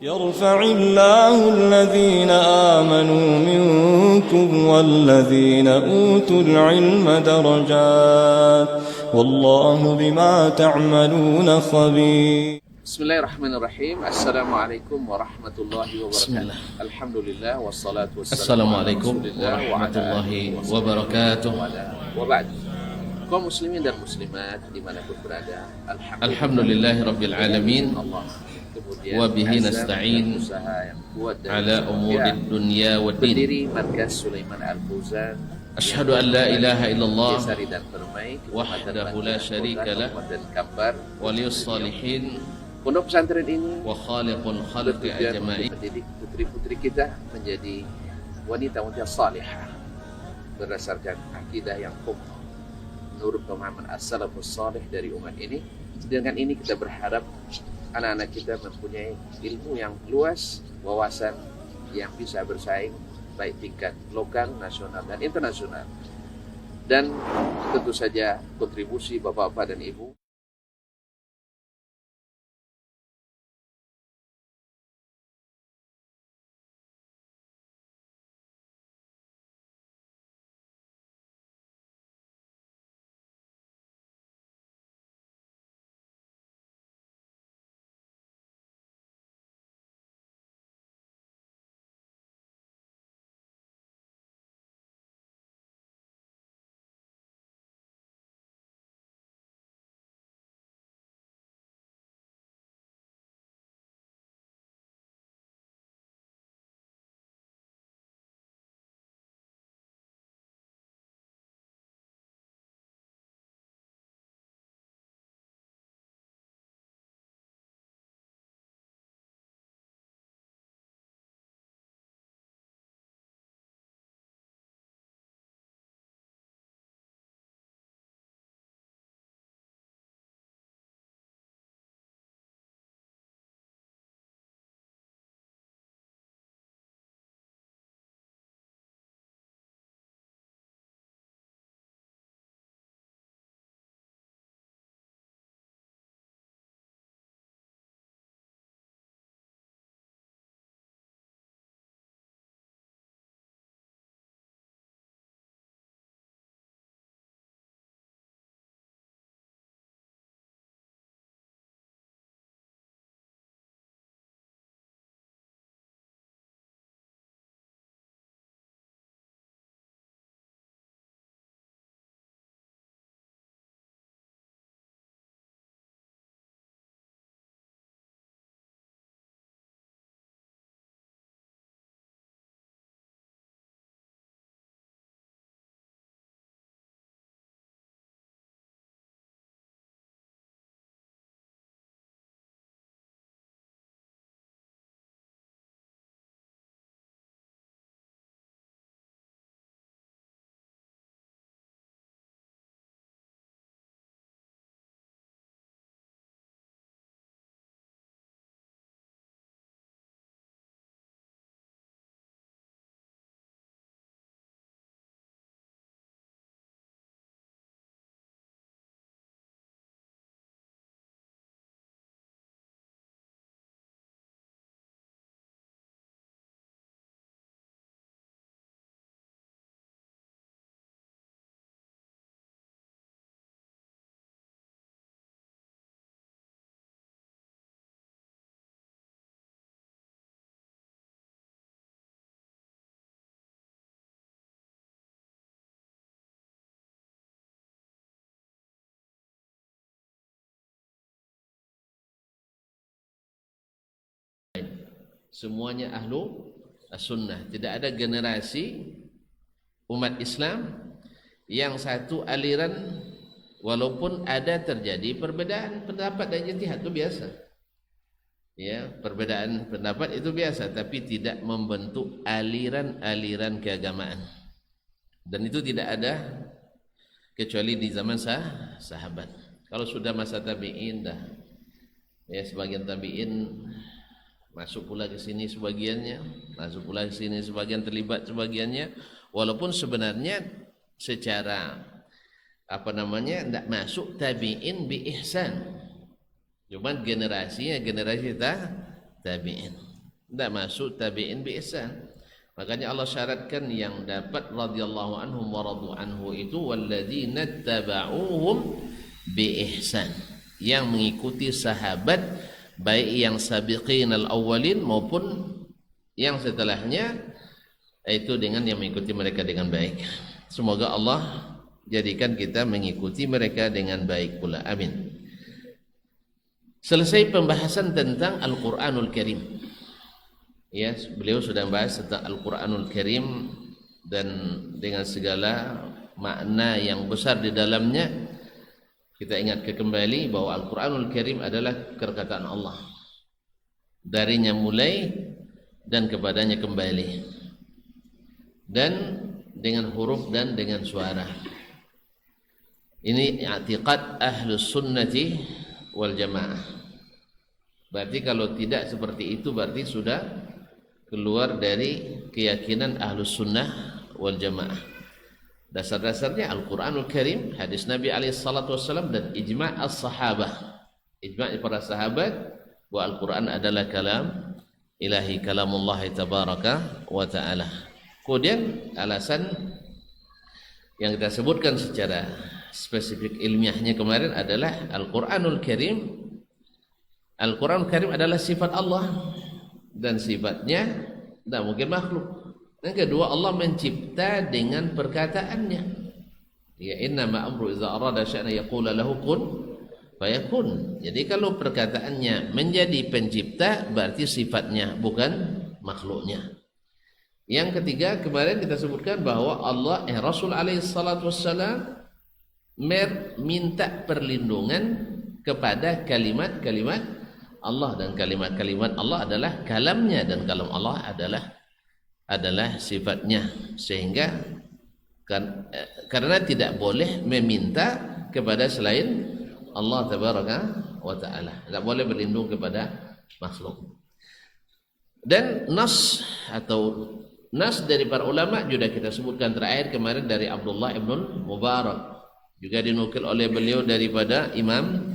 يرفع الله الذين آمنوا منكم والذين أوتوا العلم درجات والله بما تعملون خبير. Bismillahirrahmanirrahim. Assalamualaikum warahmatullahi wabarakatuh. Alhamdulillah wassalatu wassalamu Assalamualaikum warahmatullahi wabarakatuh. Wa ba'd. Kaum muslimin dan muslimat dimanapun berada, Alhamdulillahi rabbil alamin. Allah. Kemudian Wa bihi nasta'in ala umuri dunya wad din. Pendiri Markas Sulaiman Al-Fauzan Asyhadu an la ilaha illallah Sari dan Permai, wahdahu la syarika lah dan Kampar. waliyus salihin Pondok pesantren ini wa khaliqul khalqi bertujuan ajma'in. untuk mendidik putri-putri kita menjadi wanita-wanita salihah berdasarkan akidah yang kokoh menurut pemahaman as-salafus salih dari umat ini. Dengan ini kita berharap anak-anak kita mempunyai ilmu yang luas, wawasan yang bisa bersaing baik tingkat lokal, nasional, dan internasional. Dan tentu saja kontribusi bapak-bapak dan ibu Semuanya ahlu as-sunnah. Tidak ada generasi umat Islam yang satu aliran, walaupun ada terjadi perbedaan pendapat dan ijtihad, itu biasa. Ya, perbedaan pendapat itu biasa, tapi tidak membentuk aliran-aliran keagamaan. Dan itu tidak ada kecuali di zaman sahabat. Kalau sudah masa tabi'in dah, ya sebagian tabi'in masuk pula ke sini sebagiannya, masuk pula ke sini sebagian, terlibat sebagiannya, walaupun sebenarnya secara tidak masuk tabi'in bi ihsan, cuman generasinya generasi tabi'in. tidak masuk tabi'in bi ihsan. Makanya Allah syaratkan yang dapat radhiyallahu anhum wa radu anhu itu walladzina tabauhum bi ihsan, yang mengikuti sahabat baik yang sabiqinal awwalin maupun yang setelahnya, itu dengan yang mengikuti mereka dengan baik. Semoga Allah jadikan kita mengikuti mereka dengan baik pula, amin. Selesai pembahasan tentang Al-Quranul Karim. Ya, beliau sudah membahas tentang Al-Quranul Karim dan dengan segala makna yang besar di dalamnya. Kita ingat kembali bahwa Al-Quranul Karim adalah perkataan Allah. Darinya mulai dan kepadanya kembali. Dan dengan huruf dan dengan suara. Ini i'tiqad ahlus sunnati wal jamaah. Berarti kalau tidak seperti itu berarti sudah keluar dari keyakinan ahlus sunnah wal jamaah. Dasar-dasarnya Al-Quranul Karim, hadis Nabi SAW dan ijma' as-sahabah. Ijma' para sahabat bahwa Al-Quran adalah kalam ilahi, kalamullah tabaraka wa ta'ala. Kemudian alasan yang kita sebutkan secara spesifik ilmiahnya kemarin adalah Al-Quranul Karim. Al-Quranul Karim adalah sifat Allah dan sifatnya tidak mungkin makhluk. Yang kedua, Allah mencipta dengan perkataannya. Ya, innama amru idza arada sya'na yaqula lahu kun fayakun. Jadi kalau perkataannya menjadi pencipta berarti sifatnya bukan makhluknya. Yang ketiga, kemarin kita sebutkan bahwa Allah Rasul alaihi salatu wassalam minta perlindungan kepada kalimat-kalimat Allah, dan kalimat-kalimat Allah adalah kalamnya dan kalam Allah adalah sifatnya, sehingga karena tidak boleh meminta kepada selain Allah tabaraka wa ta'ala, tidak boleh berlindung kepada makhluk. Dan nas dari para ulama juga kita sebutkan terakhir kemarin dari Abdullah ibn Mubarak, juga dinukil oleh beliau daripada Imam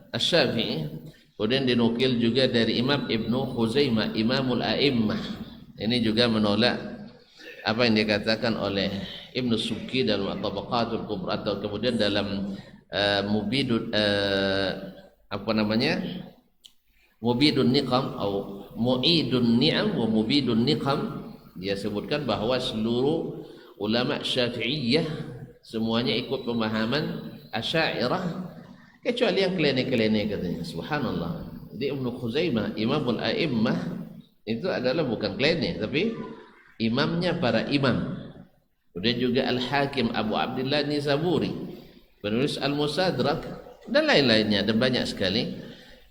Asy-Syafi'i, kemudian dinukil juga dari Imam Ibnu Khuzaimah, Imamul A'immah. Ini juga menolak apa yang dikatakan oleh Ibnu Subki dalam Tabaqatul Kubra, atau kemudian dalam Mubidun Mubidun Niqam atau Mu'idun Ni'am wa Mubidun Niqam. Dia sebutkan bahwa seluruh ulama Syafi'iyah semuanya ikut pemahaman Asy'ariyah kecuali yang klenik-klenik katanya. Subhanallah. Jadi Ibnu Khuzaimah, Imamul A'immah, itu adalah bukan klenik tapi imamnya para imam. Kemudian juga Al-Hakim Abu Abdullah Nizaburi, penulis Al-Musadrak, dan lain-lainnya, dan banyak sekali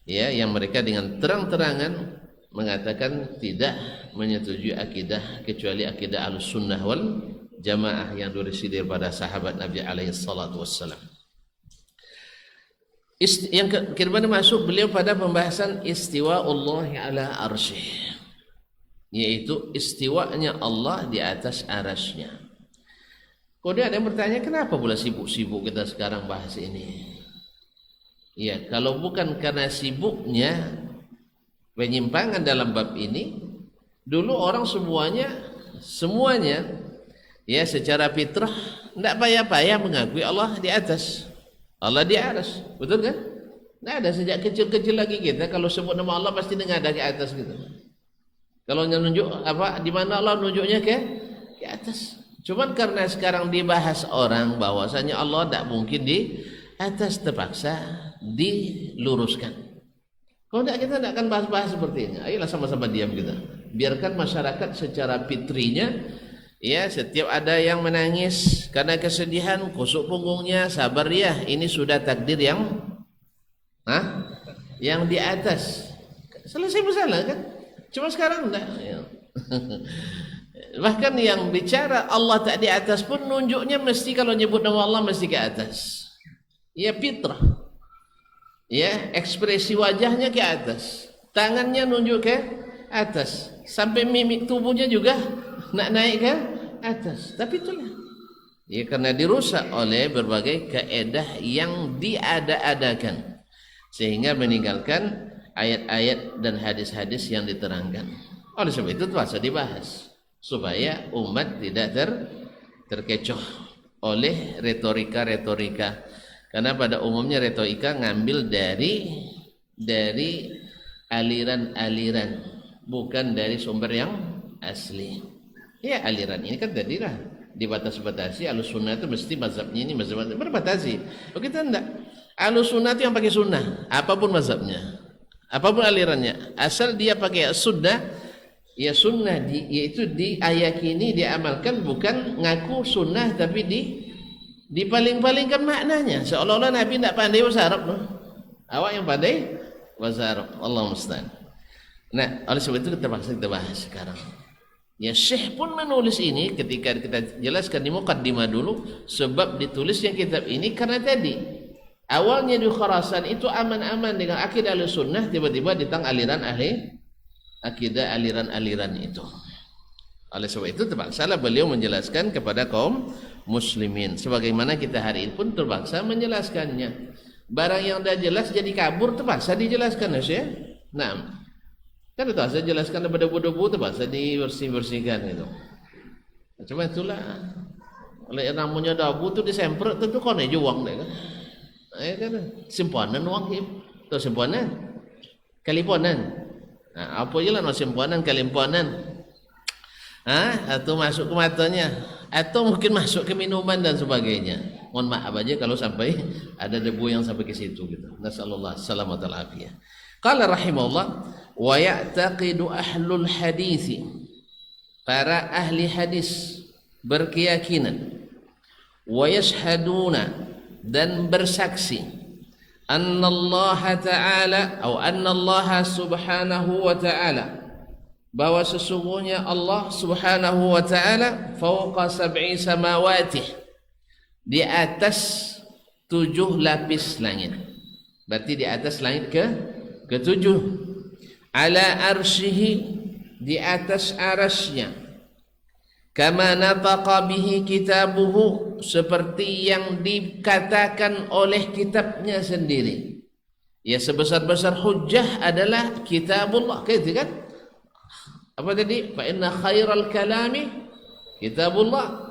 ya yang mereka dengan terang-terangan mengatakan tidak menyetujui akidah kecuali akidah Ahlussunnah wal Jamaah yang diwarisi daripada sahabat Nabi alaihi salatu wassalam. Yang kedua masuk beliau pada pembahasan istiwa Allah ala arsyih, yaitu istiwanya Allah di atas arasnya. Kemudian ada yang bertanya, kenapa pula sibuk-sibuk kita sekarang bahas ini? Ya, kalau bukan karena sibuknya penyimpangan dalam bab ini, dulu orang semuanya ya secara fitrah tidak payah-payah mengakui Allah di atas. Allah di atas, betul kan? Nah, ada sejak kecil-kecil lagi kita kalau sebut nama Allah pasti dengar dari atas gitu. Kalau nunjuk apa di mana Allah nunjuknya ke atas. Cuman karena sekarang dibahas orang bahwasanya Allah tidak mungkin di atas, terpaksa diluruskan. Kalau tidak kita tidak akan bahas-bahas seperti ini. Ayolah sama-sama diam kita. Biarkan masyarakat secara fitrinya. Ya, setiap ada yang menangis karena kesedihan, kusuk punggungnya, sabar ya, ini sudah takdir yang di atas. Selesai masalah kan? Cuma sekarang enggak. Bahkan yang bicara Allah tak di atas pun nunjuknya mesti kalau nyebut nama Allah mesti ke atas. Ya fitrah. Ya, ekspresi wajahnya ke atas. Tangannya nunjuk ke atas. Sampai mimik tubuhnya juga nak naik ke atas. Tapi itulah ya, karena dirusak oleh berbagai kaedah yang diada-adakan sehingga meninggalkan ayat-ayat dan hadis-hadis yang diterangkan. Oleh sebab itu terpaksa dibahas supaya umat tidak terkecoh oleh retorika-retorika. Karena pada umumnya retorika ngambil dari aliran-aliran, bukan dari sumber yang asli. Ya, aliran ini kan tadilah dibatas-batasi. Ahlus-sunnah itu mesti mazhabnya ini, mazhabnya berbatasi. Oh, kita enggak. Ahlus-sunnah itu yang pakai sunnah, apapun mazhabnya, apapun alirannya, asal dia pakai sunnah, ya sunnah yaitu diyakini, diamalkan, bukan ngaku sunnah tapi dipaling-palingkan maknanya, seolah-olah Nabi tidak pandai bahasa Arab. Awak yang pandai bahasa Arab. Allah musta'an. Nah, oleh sebab itu kita bahas sekarang. Ya, Syekh pun menulis ini ketika kita jelaskan di muqaddimah dulu, sebab ditulisnya kitab ini karena tadi awalnya di Khurasan itu aman-aman dengan akidah Ahlussunnah, tiba-tiba datang aliran ahli akidah, aliran-aliran itu. Oleh sebab itu terpaksalah beliau menjelaskan kepada kaum muslimin, sebagaimana kita hari ini pun terpaksa menjelaskannya. Barang yang dah jelas jadi kabur terpaksa dijelaskan, ya. Nah, kan terpaksa jelaskan daripada debu-debu, terpaksa dibersih-bersihkan gitu. Cuma itulah, oleh namanya debu tu disemprot tentu kau nih juang deh kan. Kan simpanan uang itu simpanan kalimpanan. Nah, apa je lah no simpanan kalimpanan. Atau masuk ke matanya, atau mungkin masuk ke minuman dan sebagainya. Mohon maaf aja kalau sampai ada debu yang sampai ke situ gitu. Nasallallahu salamatan afiyah. Qala rahimahullah, wa ya'taqidu ahlul hadisi, para ahli hadis berkeyakinan, wa yashhaduna, dan bersaksi, annallaha ta'ala atau annallaha subhanahu wa ta'ala, bahwa sesungguhnya Allah subhanahu wa ta'ala fawqa sab'i samawati, di atas 7 lapis langit, berarti di atas langit ke-7, ala arsyihi, di atas arasnya, kama nataqa bihi kitabuhu, seperti yang dikatakan oleh kitabnya sendiri. Ya, sebesar-besar hujjah adalah kitabullah, gitu kan? Apa tadi? Fa inna khairal kalami kitabullah.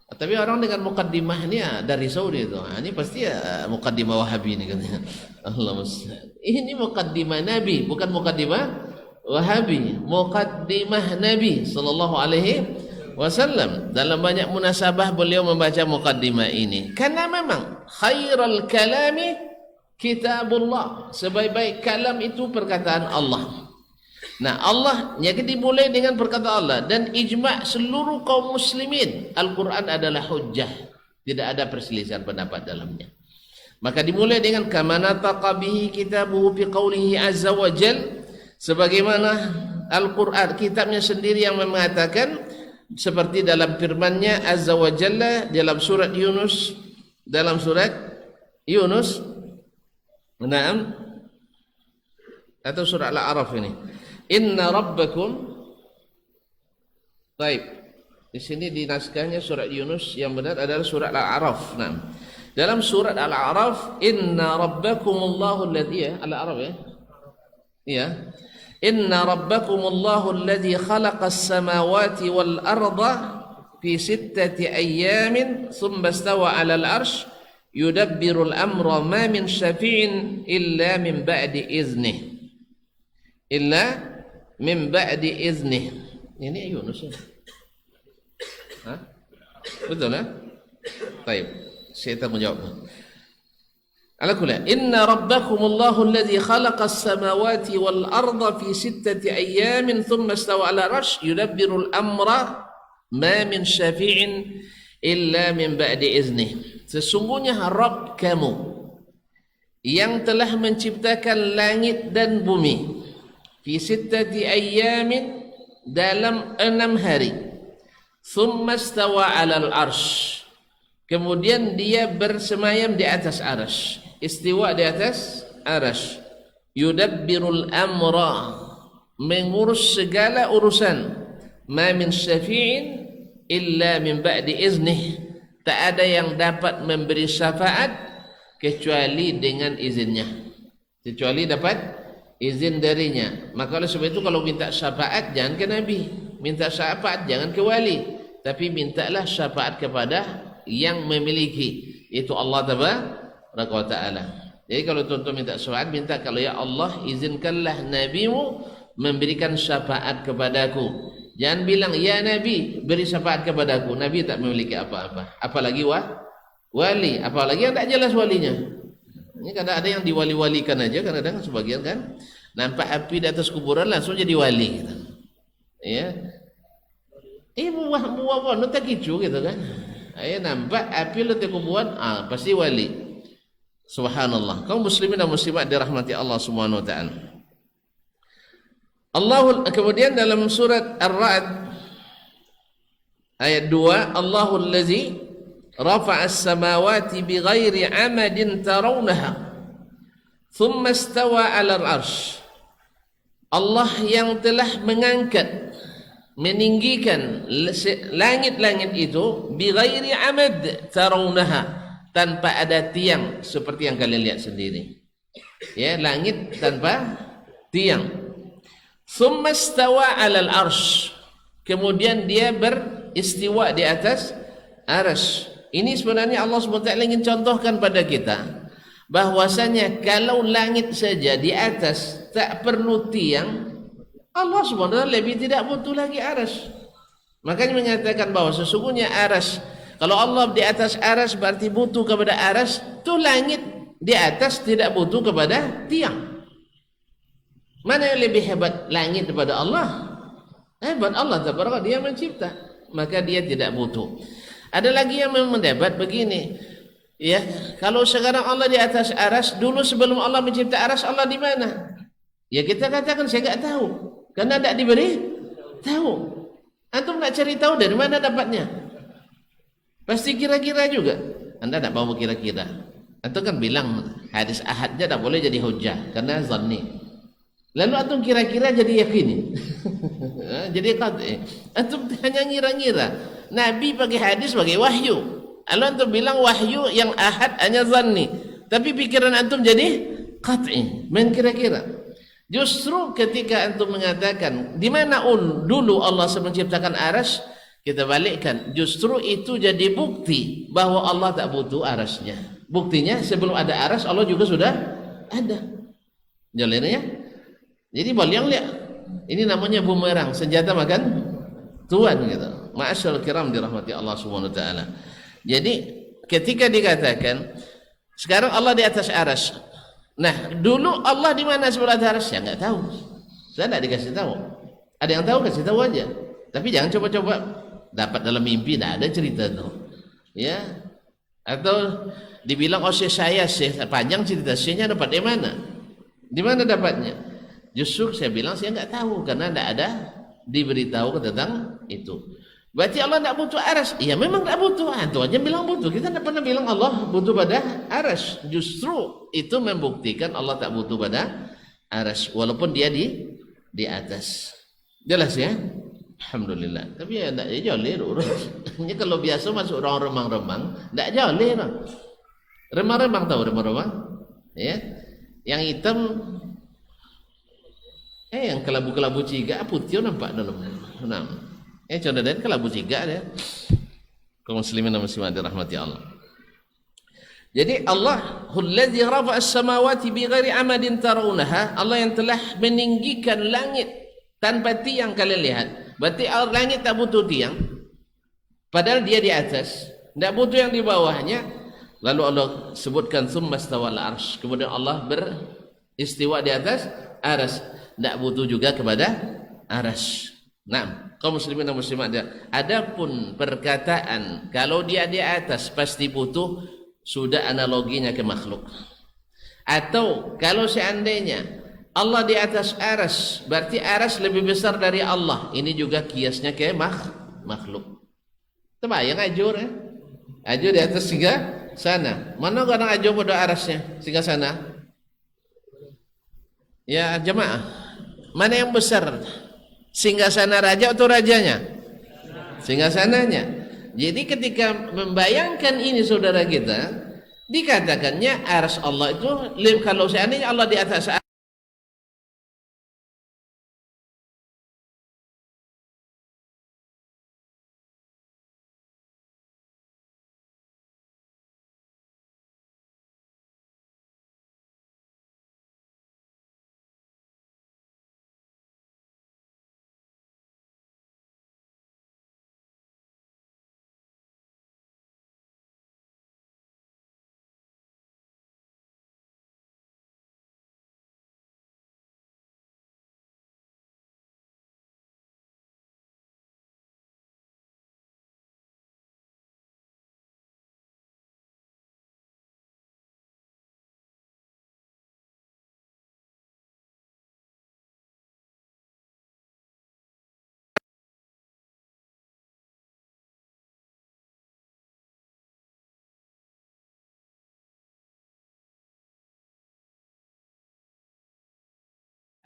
Tapi orang dengan mukaddimah ini dari Saudi itu, ini pasti mukaddimah Wahabi ini katanya. Allah musta'an. Ini mukaddimah Nabi, bukan mukaddimah Wahabi. Mukaddimah Nabi sallallahu alaihi wasallam. Dalam banyak munasabah beliau membaca mukaddimah ini. Karena memang khairal kalami kitabullah. Sebaik-baik kalam itu perkataan Allah. Nah, Allah yang dimulai dengan perkataan Allah dan ijma' seluruh kaum muslimin, Al-Quran adalah hujjah, tidak ada perselisihan pendapat dalamnya. Maka dimulai dengan kama nataqa bihi kitabuhu fi qawlihi azza wa jal, sebagaimana Al-Quran kitabnya sendiri yang mengatakan, seperti dalam firman-Nya azza wa jalla dalam surat Yunus, atau surat Al-A'raf ini. Inna rabbakum, baik, di sini di naskahnya surat Yunus, yang benar adalah surat Al-A'raf. Nah, dalam surat Al-A'raf, inna rabbakumullahu alladhi, Al-A'raf ya, iya, inna rabbakumullahu alladhi khalaqas samawati wal arda fi 6 ayyamin thumma istawa 'alal arsh yudabbirul amra ma min syafi'in illa min ba'di iznih. Min ba'di iznih. Ini Yunus ya? Betul ya? Baik, saya tak menjawab. Ala kulli, inna rabbakumullahu alladhi khalaqas samawati wal arda fi 6 ayyamin thumma istawa 'ala arsh yudabbirul amra ma min syafi'in illa min ba'di iznih. Sesungguhnya Rabb kamu yang telah menciptakan langit dan bumi fi 6 ayyamin, dalam 6 hari, thumma istawa 'alal arsh, kemudian dia bersemayam di atas arasy, istiwa di atas arasy, yudabbirul amra, mengurus segala urusan, ma min syafi'in illa min ba'di iznih, tak ada yang dapat memberi syafaat kecuali dengan izinnya, kecuali dapat izin darinya. Maka oleh sebab itu kalau minta syafaat jangan ke Nabi, minta syafaat jangan ke wali, tapi mintalah syafaat kepada yang memiliki, itu Allah Tabaraka wa Ta'ala. Jadi kalau tuan-tuan minta syafaat, minta kalau ya Allah izinkanlah Nabimu memberikan syafaat kepadaku. Jangan bilang ya Nabi beri syafaat kepadaku. Nabi tak memiliki apa-apa, apalagi wali, apalagi yang tak jelas walinya. Ini kadang ada yang diwali-walikan aja, kadang-kadang sebagian kan nampak api di atas kuburan langsung jadi wali gitu. Ya. Buah nu tak kicu gitu kan. Ayo nampak api di atas kuburan, pasti wali. Subhanallah. Kaum muslimin dan muslimat dirahmati Allah Subhanahu wa taala. Kemudian dalam surat Ar-Ra'd ayat 2, Allahul ladzi rafa'a as-samawati bighairi 'amadin tarawnaha thumma istawa 'alal 'arsy. Allah yang telah mengangkat, meninggikan langit-langit itu bighairi 'amad tarawnaha, tanpa ada tiang seperti yang kalian lihat sendiri. Ya, langit tanpa tiang. Thumma istawa 'alal 'arsy. Kemudian dia beristiwa di atas arsy. Ini sebenarnya Allah SWT ingin contohkan pada kita bahwasanya kalau langit saja di atas tak perlu tiang, Allah SWT lebih tidak butuh lagi arsy. Makanya menyatakan bahwa sesungguhnya arsy, kalau Allah di atas arsy berarti butuh kepada arsy, itu langit di atas tidak butuh kepada tiang. Mana yang lebih hebat, langit daripada Allah? Hebat Allah Tabaraka, dia mencipta, maka dia tidak butuh. Ada lagi yang mendebat begini, ya, kalau sekarang Allah di atas arsy, dulu sebelum Allah mencipta arsy Allah di mana? Ya kita katakan saya enggak tahu, karena tidak diberi tahu. Antum nak cari tahu dari mana dapatnya? Pasti kira-kira juga. Anda tak mau kira-kira. Antum kan bilang hadis ahadnya tak boleh jadi hujjah karena zanni. Lalu antum kira-kira jadi yakini. Jadi qat'i. Antum hanya ngira-ngira. Nabi pakai hadis sebagai wahyu. Lalu antum bilang wahyu yang ahad hanya zanni. Tapi pikiran antum jadi qat'i. Main kira-kira. Justru ketika antum mengatakan di mana dulu Allah menciptakan arsy, kita balikkan. Justru itu jadi bukti bahwa Allah tak butuh arsy-nya. Buktinya sebelum ada arsy Allah juga sudah ada. Jalannya. Jadi boleh yang lihat, ini namanya bumerang, senjata makan tuan gitu. Ma'asyarul kiram dirahmati Allah Subhanahu wa taala. Jadi ketika dikatakan sekarang Allah di atas arsy. Nah, dulu Allah di mana sebelum ada arsy? Saya enggak tahu. Saya enggak dikasih tahu. Ada yang tahu kasih tahu aja. Tapi jangan coba-coba dapat dalam mimpi, enggak ada cerita tuh. Ya. Atau dibilang saya panjang cerita, saya dapat di mana? Di mana dapatnya? Justru saya bilang saya enggak tahu karena tidak ada diberitahu tentang itu. Berarti Allah tidak butuh arsy. Iya memang tidak butuh. Antum aja bilang butuh. Kita tidak pernah bilang Allah butuh pada arsy. Justru itu membuktikan Allah tak butuh pada arsy walaupun dia di atas. Jelas ya? Alhamdulillah. Tapi ya tidak jolly urus. Ini kalau biasa masuk orang remang-remang, tidak jolly. Remang-remang tahu remang-remang? Ya. Yang hitam yang kelabu-kelabu ciga putih nampak dalam. Nah, contoh dari kelabu ciga dia. Kaum muslimin dan muslimat dirahmati Allah. Jadi Allah alladzi rafa'a as-samawati bighairi 'amadin tarawunaha, Allah yang telah meninggikan langit tanpa tiang kalian lihat. Berarti langit tak butuh tiang. Padahal dia di atas, tidak butuh yang di bawahnya. Lalu Allah sebutkan summa stawa al-'arsy. Kemudian Allah beristiwa di atas arsy. Tidak butuh juga kepada arsy. Nah, kaum muslimin dan muslimat, adapun perkataan kalau dia di atas pasti butuh, sudah analoginya ke makhluk. Atau kalau seandainya Allah di atas arsy, berarti arsy lebih besar dari Allah. Ini juga kiasnya ke makhluk. Terbayang ajur ya? Ajur di atas singgah sana. Mana kadang ajur pada arsy-nya singgah sana? Ya jemaah. Mana yang besar? Singgasana raja atau rajanya? Singgasananya. Jadi ketika membayangkan ini saudara kita, dikatakannya arsy Allah itu kalau seandainya Allah di atas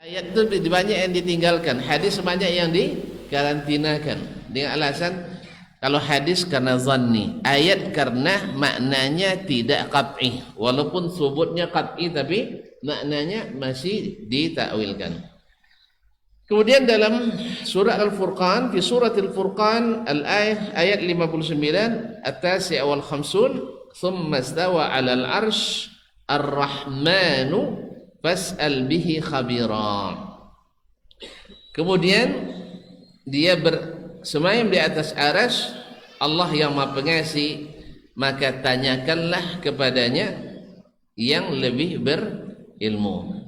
Ayat itu banyak yang ditinggalkan, hadis banyak yang dikarantinakan dengan alasan kalau hadis karena zanni, ayat karena maknanya tidak qat'i, walaupun subutnya qat'i tapi maknanya masih ditakwilkan. Kemudian dalam surah Al-Furqan, fi surat Al-Furqan ayat 59, at-tasi' wal khamsun, thumma istawa 'alal 'arsy ar-rahmanu fas'al bihi khabira. Kemudian dia bersemayam di atas arsy Allah yang Maha Pengasih, maka tanyakanlah kepadanya yang lebih berilmu.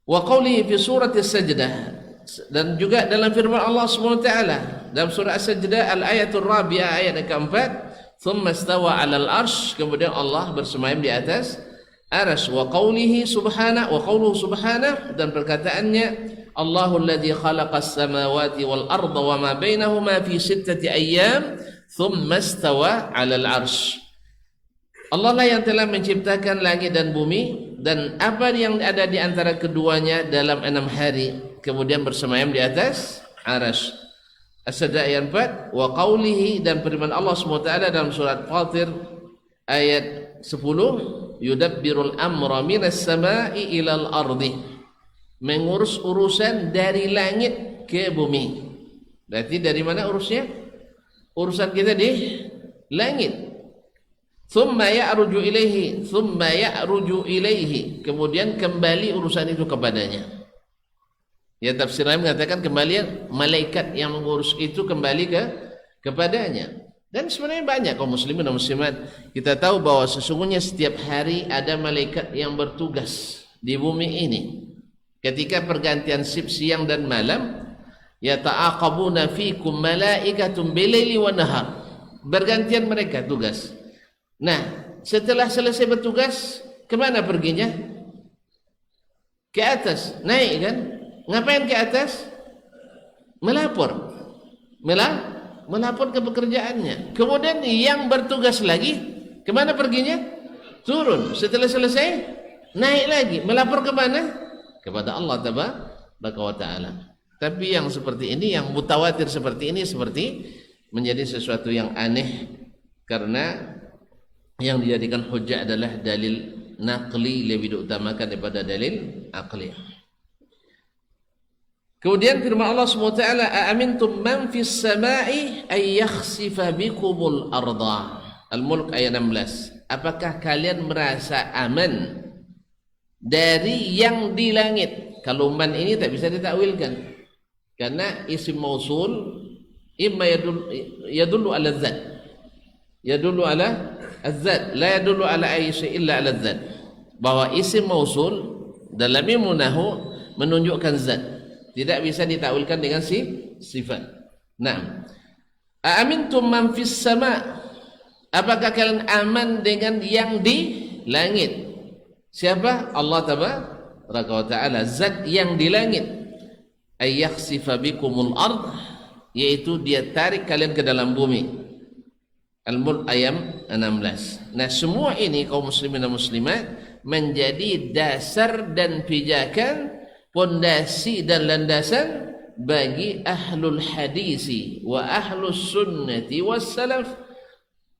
Wa qawlihi fi surat As-Sajdah, dan juga dalam firman Allah SWT dalam surah As-Sajdah al-ayatul rabi'ah ayat yang keempat, thumma istawa 'alal 'arsy, kemudian Allah bersemayam di atas arsy. Wa qawlihi subhanahu, wa qawluhu subhanahu, dan perkataannya Allahul ladzi khalaqas samawati wal arda wa ma bainahuma fi 6 ayyam thumma istawa 'alal 'arsy. Allah lah yang telah menciptakan langit dan bumi dan apa yang ada di antara keduanya dalam 6 hari, kemudian bersemayam di atas arsy. As-Sajdah ayat 4, wa qawlihi, dan firman Allah SWT dalam surat Fatir ayat 10, yudabbirul amra minas sama'i ilal ardi, mengurus urusan dari langit ke bumi. Berarti dari mana urusnya? Urusan kita di langit. Thumma ya'ruju ilaihi, thumma ya'ruju ilaihi, kemudian kembali urusan itu kepadanya. Ya, tafsir lain mengatakan kembali malaikat yang mengurus itu kembali kepadanya. Dan sebenarnya banyak kaum muslimin dan muslimat, kita tahu bahwa sesungguhnya setiap hari ada malaikat yang bertugas di bumi ini. Ketika pergantian shift siang dan malam, yata'aqabuna fikum malaikatun bilaili wa nahar. Bergantian mereka tugas. Nah, setelah selesai bertugas, kemana perginya? Ke atas, naik kan? Ngapain ke atas? Melapor. Melapor ke pekerjaannya. Kemudian yang bertugas lagi, kemana perginya? Turun. Setelah selesai, naik lagi. Melapor kemana? Kepada Allah Tabaraka wa Ta'ala. Tapi yang seperti ini, yang mutawatir seperti ini, seperti menjadi sesuatu yang aneh, karena yang dijadikan hujjah adalah dalil naqli lebih diutamakan daripada dalil aqli. Kemudian firman Allah SWT, a'amintum man fis sama'i ay yakhsifa bikumul arda. Al-Mulk ayat 16. Apakah kalian merasa aman dari yang di langit? Kalau man ini tak bisa ditakwilkan, karena isim mausul imma yadullu ala dzat, yadullu ala az-zat, la yadullu ala ayyi syai' illa ala az-zat. Bahwa isim mausul dalam ilmu nahwu menunjukkan zat, tidak bisa ditakwilkan dengan sifat. Naam. Aamintum man fis sama', apakah kalian aman dengan yang di langit? Siapa? Allah Tabaraka wa Ta'ala, zat yang di langit. Ay yakhsifa bikumul ard, yaitu dia tarik kalian ke dalam bumi. Al-Mulk ayat 16. Nah, semua ini kaum muslimin dan muslimat menjadi dasar dan pijakan, pondasi dan landasan bagi ahlul hadisi wa ahlus sunnati was salaf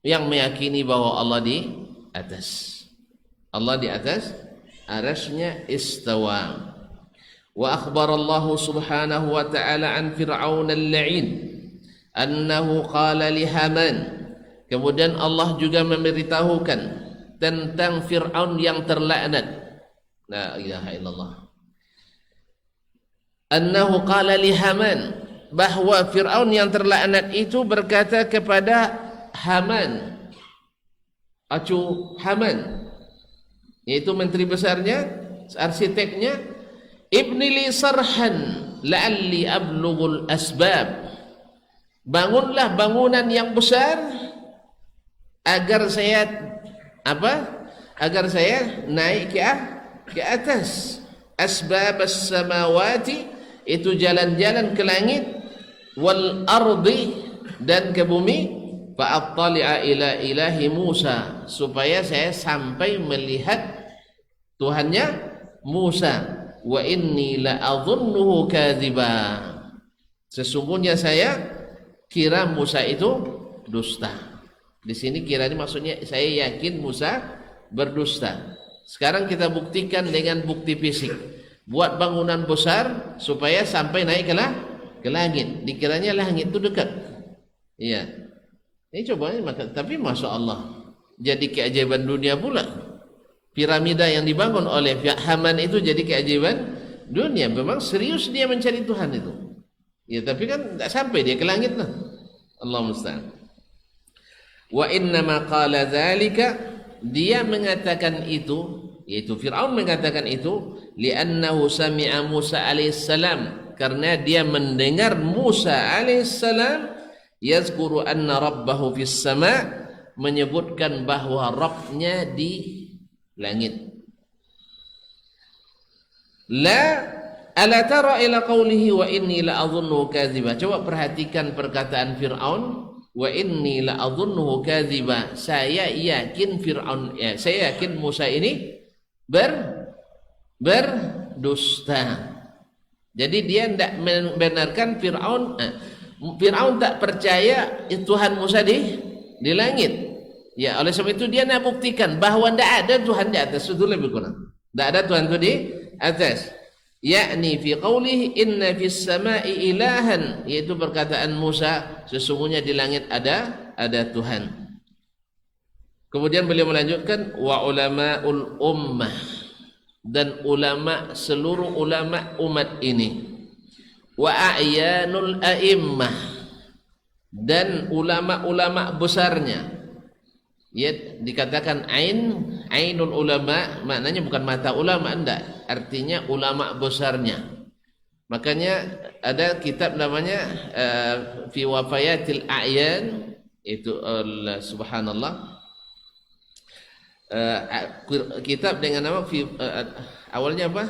yang meyakini bahwa Allah di atas. Allah di atas arasy-Nya istawa. Wa akhbara Allah subhanahu wa ta'ala an Fir'aun al-la'in annahu qala li Haman. Kemudian Allah juga memberitahukan tentang Fir'aun yang terlaknat. La ilaha illallah. Annahu qala li Haman, bahwa Fir'aun yang terlaknat itu berkata kepada Haman, Haman, yaitu menteri besarnya, arsiteknya, ibni li sarhan la'alli ablughul asbab. Bangunlah bangunan yang besar agar saya naik ke atas. Asbabas samawati, itu jalan-jalan ke langit, wal ardi, dan ke bumi, fa'attali'a ila ilahi Musa, supaya saya sampai melihat Tuhannya Musa. wa inni la adhunnuhu kadziba. Sesungguhnya saya kira Musa itu dusta. Di sini kira ini maksudnya saya yakin Musa berdusta. Sekarang kita buktikan dengan bukti fisik. Buat bangunan besar supaya sampai naik ke langit. Dikiranya langit itu dekat. Iya. Ini coba tapi Masya Allah. Jadi keajaiban dunia pula. Piramida yang dibangun oleh Haman itu jadi keajaiban dunia. Memang serius dia mencari Tuhan itu. Ya tapi kan tidak sampai dia ke langit lah. Allah musta'an. Wa innama qala dzalika, dia mengatakan itu, yaitu Fir'aun mengatakan itu, li'annahu sami'a Musa alaihissalam, karena dia mendengar Musa alaihissalam yazkuru anna rabbahu fis sama', menyebutkan bahwa Rabbnya di langit. Ala tara ila qawlihi wa inni la adhunnu kadhiba. Coba perhatikan perkataan Fir'aun, wa inni la adhunnu kadhiba. Saya yakin Fir'aun, saya yakin Musa ini berdusta. Jadi dia tidak membenarkan Fir'aun. Fir'aun tak percaya Tuhan Musa di langit. Ya, oleh sebab itu dia nak buktikan bahwa tidak ada Tuhan di atas. Itu lebih kurang. Tidak ada Tuhan itu di atas. Yakni fi qawlihi inna fis sama'i ilahan, yaitu perkataan Musa sesungguhnya di langit ada Tuhan. Kemudian beliau melanjutkan wa ulama'ul ummah, dan ulama, seluruh ulama umat ini, wa a'yanul a'immah, dan ulama-ulama besarnya. Ya, dikatakan ainul ulama, maknanya bukan mata ulama, enggak, artinya ulama besarnya. Makanya ada kitab namanya fi wafayatil a'yan, itu subhanallah, kitab dengan nama awalnya apa?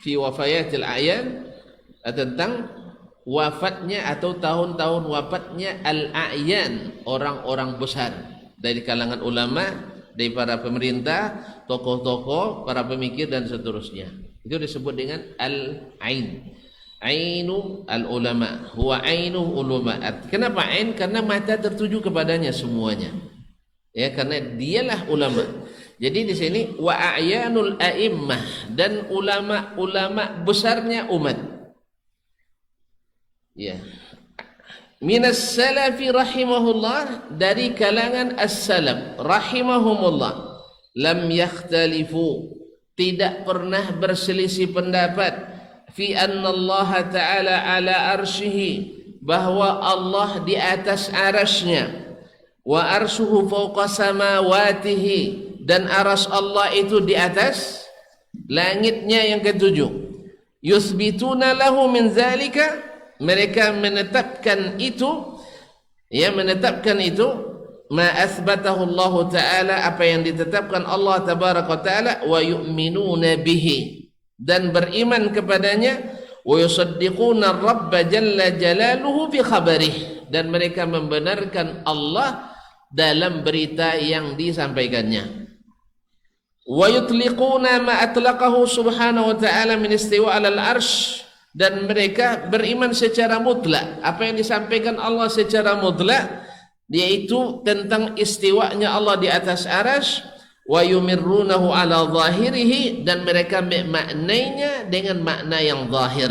Fi wafayatil a'yan, tentang wafatnya atau tahun-tahun wafatnya al-a'yan, orang-orang besar dari kalangan ulama, dari para pemerintah, tokoh-tokoh, para pemikir dan seterusnya. Itu disebut dengan al-ain. Ainu al-ulama, huwa ainu ulama. Kenapa ain? Karena mata tertuju kepadanya semuanya. Ya, karena dialah ulama. Jadi di sini wa a'yanul a'immah, dan ulama-ulama besarnya umat. Ya. Minas salafi rahimahullah, dari kalangan as-salaf rahimahumullah, lam yakhtalifu, tidak pernah berselisih pendapat, fi anna Allah ta'ala ala arsyihi, bahwa Allah di atas arasnya, wa arsuhu fawqa samawatihi, dan aras Allah itu di atas langitnya yang ketujuh. Yuthbituna lahu min zalika, mereka menetapkan itu, ya, menetapkan itu, ma athbatahu Allah Ta'ala, apa yang ditetapkan Allah Tabaraka Ta'ala, wa yu'minuna bihi, dan beriman kepadanya, wa yusaddiquna Rabba Jalla Jalaluhu fi khabarih, dan mereka membenarkan Allah dalam berita yang disampaikannya. Wa yutliquna ma atlaqahu subhanahu wa ta'ala min istiwa alal arsh, dan mereka beriman secara mutlak apa yang disampaikan Allah secara mutlak, yaitu tentang istiwanya Allah di atas arasy. Wa yumirrunahu ala zahirihi, dan mereka memaknainya dengan makna yang zahir.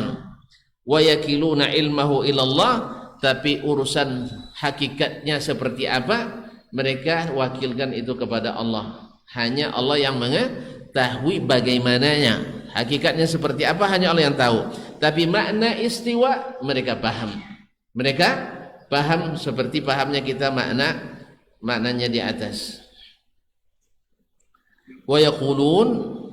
Wa yakiluna ilmahu ilallah, tapi urusan hakikatnya seperti apa mereka wakilkan itu kepada Allah. Hanya Allah yang mengetahui bagaimananya, hakikatnya seperti apa hanya Allah yang tahu. Tapi makna istiwa mereka paham. Mereka paham seperti pahamnya kita maknanya di atas. Wa yaqulun,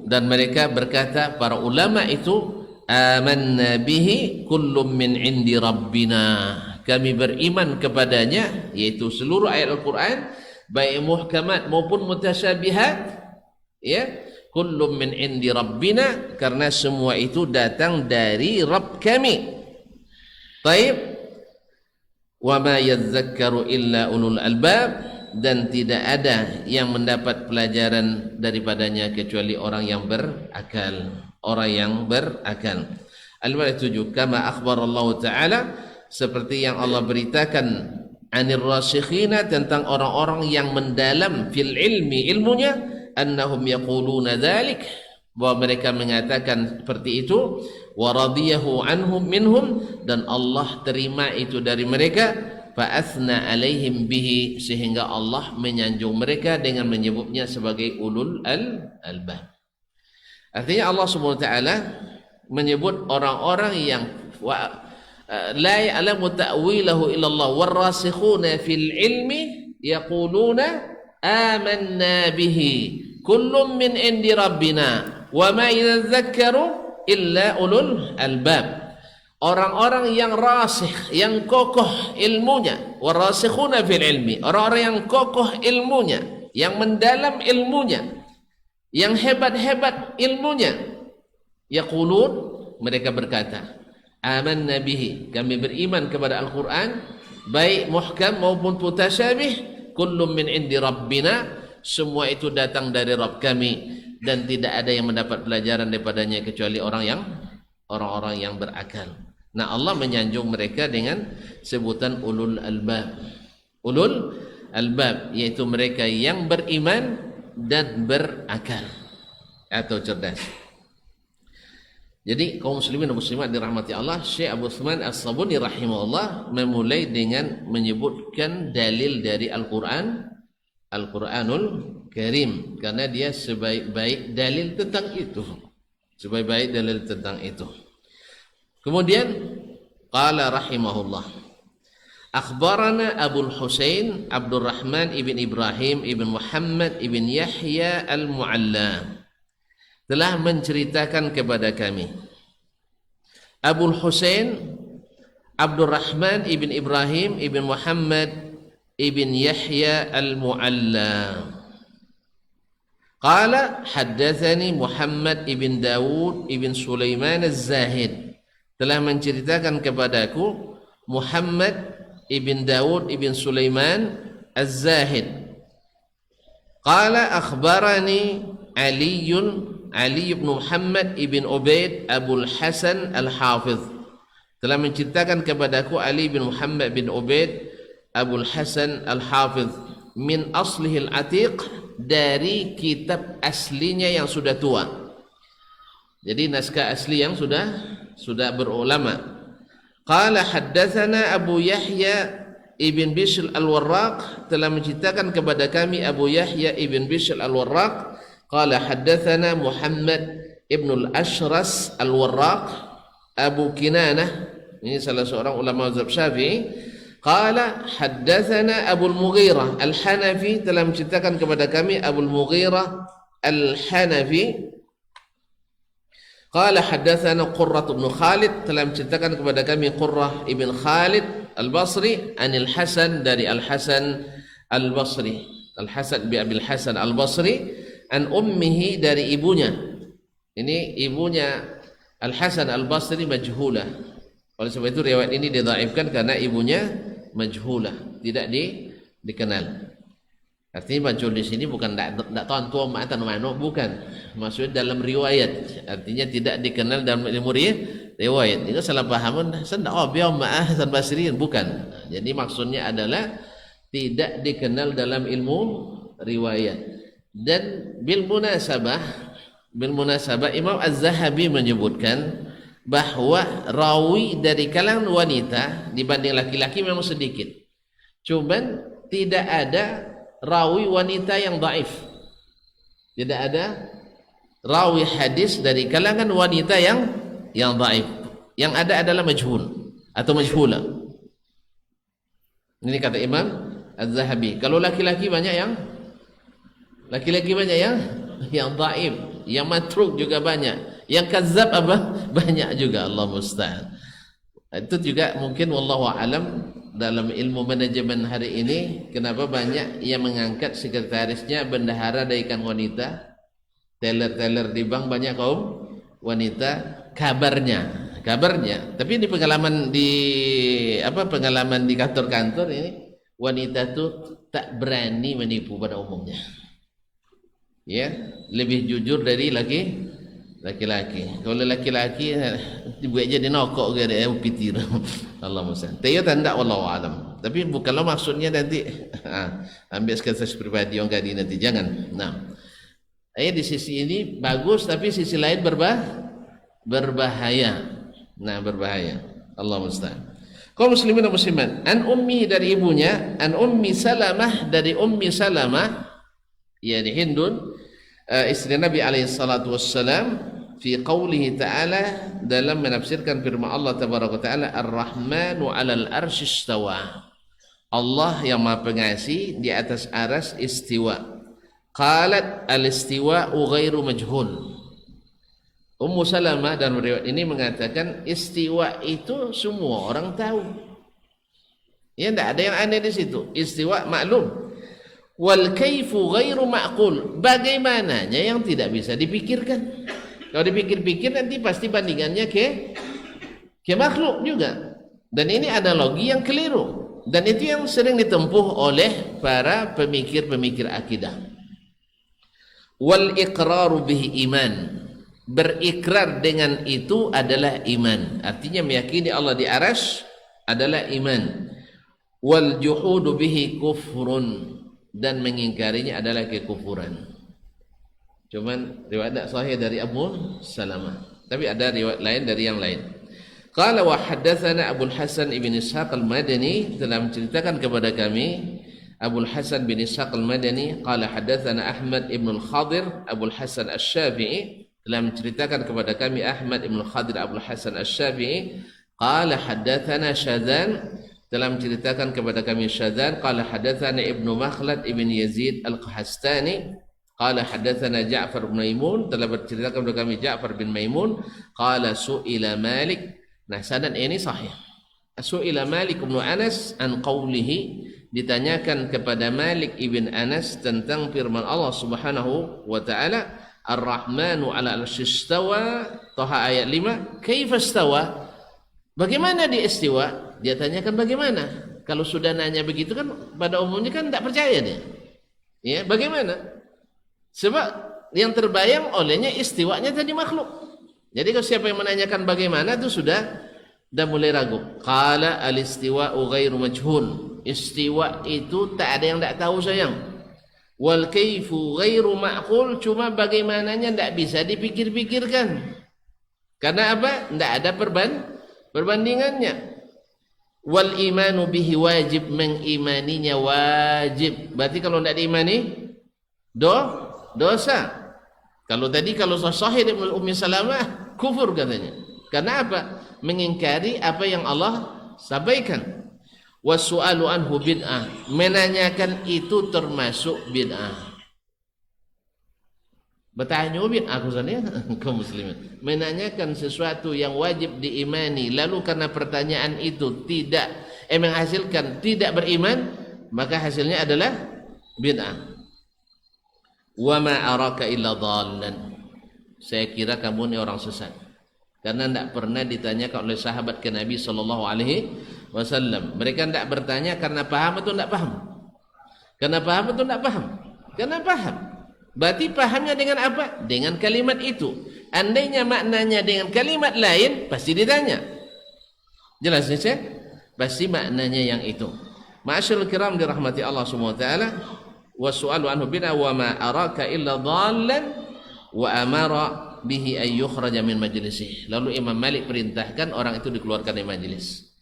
dan mereka berkata, para ulama itu, amanna bihi kullum min indi rabbina, kami beriman kepadanya, yaitu seluruh ayat Al-Quran, baik muhkamat maupun mutasyabihat, ya, kullum min indi rabbina, karena semua itu datang dari Rabb kami. Taib. Wa ma yadzakkaru illa ulul albab, dan tidak ada yang mendapat pelajaran daripadanya kecuali orang yang berakal. orang yang berakal. Al-ayat 7, kama akhbarallahu ta'ala, seperti yang Allah beritakan anir rasikhina, tentang orang-orang yang mendalam fil ilmi, ilmunya, annahum yaquluna dzalik, bahwa mereka mengatakan seperti itu, wa radiyahu anhum minhum, dan Allah terima itu dari mereka, fa athna alaihim bihi, sehingga Allah menyanjung mereka dengan menyebutnya sebagai ulul albab. Artinya Allah Subhanahu wa taala menyebut orang-orang yang la ya'lamu ta'wilahu illallah warasikhuna fil ilmi yaquluna amanna bihi kullum min indi rabbina wa ma yadhakkaru illa ulul albab. Orang-orang yang rasikh, yang kokoh ilmunya, warasikhuna fil ilmi, orang-orang yang kokoh ilmunya, yang mendalam ilmunya, yang hebat-hebat ilmunya, yaqulun, mereka berkata, amanna bihi, kami beriman kepada Al-Quran, baik muhkam maupun mutasyabih, kullum min indi rabbina, semua itu datang dari Rabb kami, dan tidak ada yang mendapat pelajaran daripadanya kecuali orang-orang yang berakal. Nah, Allah menyanjung mereka dengan sebutan ulul albab. Ulul albab yaitu mereka yang beriman dan berakal atau cerdas. Jadi kaum muslimin dan muslimat dirahmati Allah, Syekh Abu Utsman As-Sabuni rahimahullah memulai dengan menyebutkan dalil dari Al-Quran, Al-Quranul Karim, karena dia sebaik-baik dalil tentang itu. Sebaik-baik dalil tentang itu. Kemudian qala rahimahullah, akhbarana Abu Husain Abdurrahman ibn Ibrahim ibn Muhammad ibn Yahya al-Mu'alla telah menceritakan kepada kami, Abu Husain Abdurrahman ibn Ibrahim ibn Muhammad ibn Yahya al-Mu'alla, qala haddatsani Muhammad ibn Dawud ibn Sulaiman az-Zahid, telah menceritakan kepadaku Muhammad ibn Dawud ibn Sulaiman az-Zahid, qala akhbarani Ali bin Muhammad ibn Ubaid Abul Hasan Al-Hafiz, telah menceritakan kepadaku Ali bin Muhammad bin Ubaid Abul Hasan Al-Hafiz, min aslihil atiq, dari kitab aslinya yang sudah tua. Jadi naskah asli yang sudah berulama. Qala haddatsana Abu Yahya ibn Bishr Al-Warraq, telah menceritakan kepada kami Abu Yahya ibn Bishr Al-Warraq, qala haddatsana Muhammad ibn al-Ashras Al-Warraq Abu Kinanah, ini salah seorang ulama mazhab Syafi'i, qala haddatsana Abu al-Mughirah Al-Hanafi, telah menceritakan kepada kami Abu al-Mughirah Al-Hanafi, qala haddatsana Qurrah bin Khalid, telah menceritakan kepada kami Qurrah ibn Khalid Al-Basri, anil Hasan, dari Al-Hasan Al-Basri, Al-Hasan bi Abil Hasan Al-Basri, an ummihi, dari ibunya. Ini ibunya Al-Hasan Al-Basri majhulah. Oleh sebab itu riwayat ini didhaifkan karena ibunya majhulah, tidak dikenal. Artinya majhul di sini bukan tak tahu tua ma'atan ma'no, bukan. Maksudnya dalam riwayat, artinya tidak dikenal dalam ilmu riwayat. Ini salah paham, biar ma'ah Hasan Basri, bukan. Jadi maksudnya adalah tidak dikenal dalam ilmu riwayat. Dan bil munasabah Imam Az-Zahabi menyebutkan bahwa rawi dari kalangan wanita dibanding laki-laki memang sedikit. Cuman tidak ada rawi wanita yang dhaif. Tidak ada rawi hadis dari kalangan wanita yang dhaif. Yang ada adalah majhul atau majhula. Ini kata Imam Az-Zahabi. Kalau laki-laki banyak yang dhaif, yang matruk juga banyak, yang kadzab banyak juga, Allah musta'an. Itu juga mungkin wallahu alam dalam ilmu manajemen hari ini, kenapa banyak yang mengangkat sekretarisnya bendahara dari kalangan wanita, teller di bank banyak kaum wanita, kabarnya. Tapi di pengalaman di kantor-kantor ini, wanita itu tak berani menipu pada umumnya. Ya, lebih jujur dari laki-laki. Kalau laki-laki dibuat jadi nokok ke dia pitir. Allah musta'an. Tapi tak wallahu alam. Tapi bukanlah maksudnya nanti ambil kasus pribadi yang gadi nanti, jangan. Nah, di sisi ini bagus, tapi sisi lain berbahaya. Nah, berbahaya. Allah musta'an. Kaum muslimin dan muslimat, an ummi dari ibunya, an ummi Salamah dari ummi Salamah, yakni Hindun, istri Nabi alaihi salatu wassalam, fi qawlihi ta'ala, dalam menafsirkan firman Allah tabaraka ta'ala, Ar-Rahmanu 'alal arsy istawa. Allah yang Maha Pengasih di atas aras istiwa. Qalat al-istiwa'u ghairu majhul. Ummu Salamah dan riwayat ini mengatakan istiwa itu semua orang tahu. Ya, tidak ada yang aneh di situ. Istiwa maklum. Wal kaifu ghairu ma'qul. Bagaimananya yang tidak bisa dipikirkan. Kalau dipikir-pikir nanti pasti bandingannya ke makhluk juga. Dan ini analogi yang keliru. Dan itu yang sering ditempuh oleh para pemikir-pemikir akidah. Wal iqraru bihi iman. Berikrar dengan itu adalah iman. Artinya meyakini Allah di arsy adalah iman. Wal juhudu bihi kufrun. Dan mengingkarinya adalah kekufuran. Cuman riwayat tak sahih dari Abu Salamah. Tapi ada riwayat lain dari yang lain. Qala wa haddatsana Abu Hasan ibn Ishaq al-Madani, telah menceritakan kepada kami Abu Hasan bin Ishaq al-Madani, qala haddatsana Ahmad ibn al-Khadir Abu Hasan asy-Syafi'i, telah menceritakan kepada kami Ahmad ibn al-Khadir Abu Hasan asy-Syafi'i, qala haddatsana Syadzan, telah menceritakan kepada kami Syadzan, qala haddatsana Ibnu Makhlad ibn Yazid al-Qahastani, qala haddatsana Ja'far bin Maimun, telah berceritakan kepada kami Ja'far bin Maimun, qala su'ila Malik. Nah, sanad ini sahih. Su'ila Malik bin Anas an qawlihi, ditanyakan kepada Malik ibn Anas tentang firman Allah Subhanahu wa taala, Ar-Rahmanu 'ala al-'arsy istawa, Thaha ayat 5, kaifa istawa? Bagaimana dia istiwa? Dia tanyakan bagaimana. Kalau sudah nanya begitu kan pada umumnya kan tidak percaya dia. Ya, bagaimana? Sebab yang terbayang olehnya istiwanya tadi makhluk. Jadi kalau siapa yang menanyakan bagaimana itu sudah mulai ragu. Qala al-istiwa'u ghairu majhul. Istiwa itu tak ada yang tak tahu sayang. Wal kaifu ghairu ma'qul, cuma bagaimananya tidak bisa dipikir-pikirkan. Karena apa? Tidak ada perbandingannya. Wal imanu bihi wajib, mengimaninya wajib. Berarti kalau tidak diimani dosa. Kalau sahih Ibnu Ummi Salamah kufur katanya. Karena apa? Mengingkari apa yang Allah sampaikan. Wasu'alu anhu bid'ah. Menanyakan itu termasuk bid'ah. Bertanya bid'ah khususnya kaum muslimin. Menanyakan sesuatu yang wajib diimani, lalu karena pertanyaan itu tidak menghasilkan tidak beriman, maka hasilnya adalah bid'ah. Wa ma araka illa dhallan. Saya kira kamu ni orang sesat. Karena tidak pernah ditanyakan oleh sahabat ke Nabi sallallahu alaihi wasallam. Mereka tidak bertanya karena paham atau tidak paham. Karena paham atau tidak paham? Karena paham. Berarti pahamnya dengan apa? Dengan kalimat itu. Andainya maknanya dengan kalimat lain, pasti ditanya. Jelas ni saya? Pasti maknanya yang itu. Ma'asyiral kiram dirahmati Allah Subhanahu wa taala. Wasu'alu anhu bina wa ma araka illa dhallan wa amara bihi ay yukhraja min majlisih. Lalu Imam Malik perintahkan orang itu dikeluarkan dari majlis.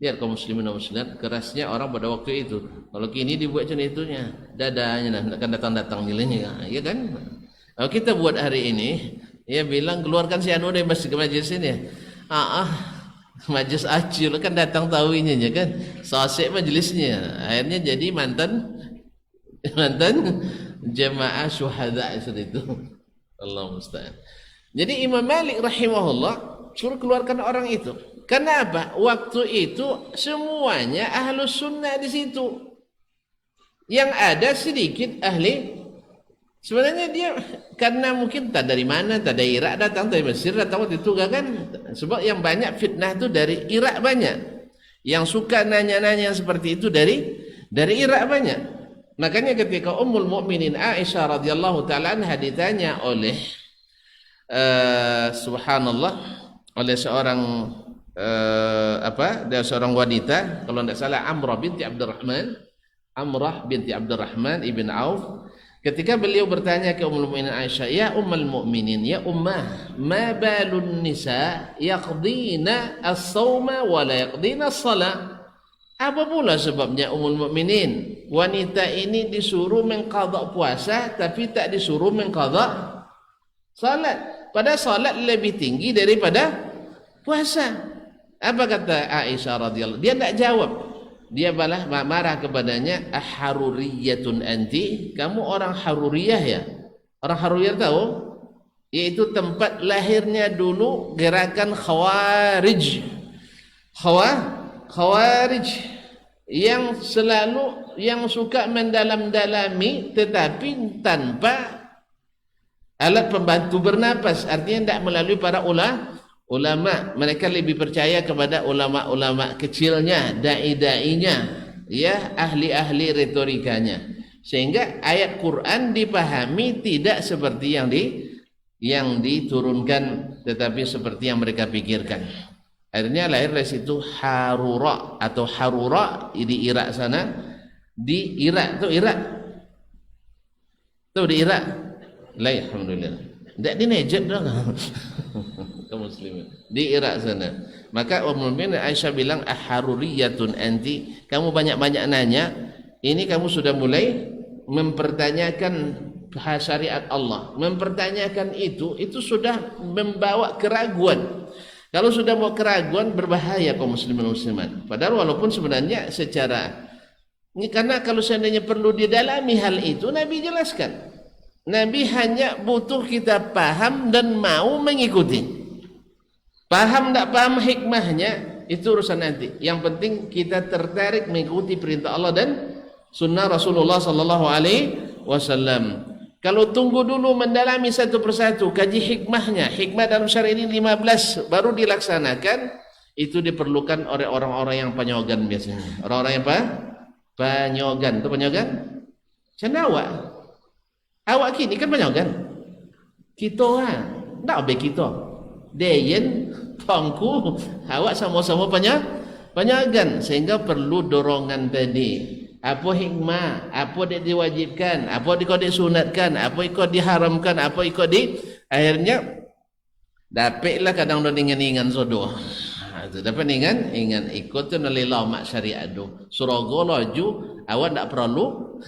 Lihat kaum muslimin dan muslimat, kerasnya orang pada waktu itu. Kalau kini dibuat macam itunya, dadanya akan datang-datang nilainya, ya kan? Kalau kita buat hari ini, ya bilang keluarkan si anu dari majlis ini. Majlis acil kan datang tahunya kan, sasek majlisnya. Akhirnya jadi mantan jemaah syuhada itu. Allah musta'an. Jadi Imam Malik rahimahullah suruh keluarkan orang itu. Kenapa? Waktu itu semuanya ahlus sunnah di situ. Yang ada sedikit ahli. Sebenarnya dia karena mungkin tak dari mana, tak dari Irak datang, dari Mesir datang waktu itu kan. Sebab yang banyak fitnah itu dari Irak banyak. Yang suka nanya-nanya seperti itu dari Irak banyak. Makanya ketika Ummul Mukminin Aisyah radhiyallahu taala anha ditanya oleh subhanallah, oleh seorang dia seorang wanita, kalau tidak salah Amrah binti Abdurrahman ibn Auf. Ketika beliau bertanya ke Ummul Mukminin Aisyah, ya Ummul Mukminin, ya Ummah, ma balun nisa yaqdina as-sawma wa la yaqdina as-salah? Apa pula sebabnya Ummul Mukminin, wanita ini disuruh mengqadha puasa tapi tak disuruh mengqadha salat? Padahal salat lebih tinggi daripada puasa. Apa kata Aisyah radhiyallahu? Dia tidak jawab. Dia balas marah kepadanya, aharuriyatun anti, kamu orang Haruriyah ya? Orang Haruriyah tahu? Yaitu tempat lahirnya dulu gerakan Khawarij. Khawarij yang selalu yang suka mendalam-dalami tetapi tanpa alat pembantu bernapas, artinya tidak melalui para ulama. Mereka lebih percaya kepada ulama-ulama kecilnya, dai-dainya, ya, ahli-ahli retorikanya, sehingga ayat Quran dipahami tidak seperti yang diturunkan, tetapi seperti yang mereka pikirkan. Akhirnya lahir dari situ Harura atau Harura di Irak sana. Di Irak tuh, di Irak. Alhamdulillah. Tidak di Najd dong. Kaum muslimin di Irak sana. Maka Ummul Mukminin Aisyah bilang, aharuriyatun anti, kamu banyak-banyak nanya, ini kamu sudah mulai mempertanyakan syariat Allah. Mempertanyakan itu sudah membawa keraguan. Kalau sudah mau keraguan, berbahaya kaum muslimin muslimat. Padahal walaupun sebenarnya secara ini, karena kalau seandainya perlu didalami hal itu, Nabi jelaskan. Nabi hanya butuh kita paham dan mau mengikuti. Paham tak paham hikmahnya, itu urusan nanti. Yang penting kita tertarik mengikuti perintah Allah dan sunnah Rasulullah sallallahu alaihi wasallam. Kalau tunggu dulu mendalami satu persatu, kaji hikmahnya, hikmah dalam syariat ini 15 baru dilaksanakan, itu diperlukan oleh orang-orang yang panyogan biasanya. Orang-orang yang panyogan, itu panyogan cendawa. Awak kini kan panyogan. Kita kan, tak baik kita. Deyen, pangku, awak sama-sama panyogan, sehingga perlu dorongan tadi. Apa hikmah, apa yang diwajibkan, apa yang disunatkan, apa yang diharamkan, apa yang akhirnya dapatlah kadang dengan sodoh. Dapat ingan ikut tu nalila mak syariat tu. Suraga laju, awak tak perlu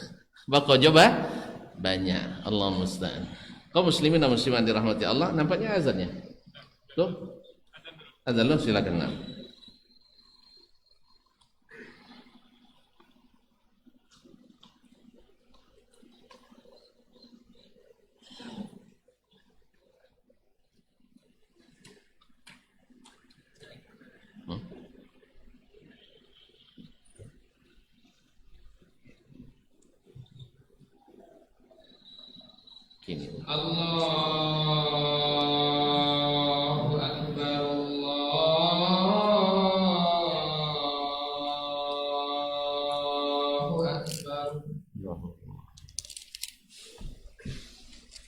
bakal coba banyak. Allah musta'an. Kaum muslimin dan muslimat dirahmati Allah, nampaknya azannya. Tuh. Azan lo, silakan. Allahu Akbar, Allahu Akbar,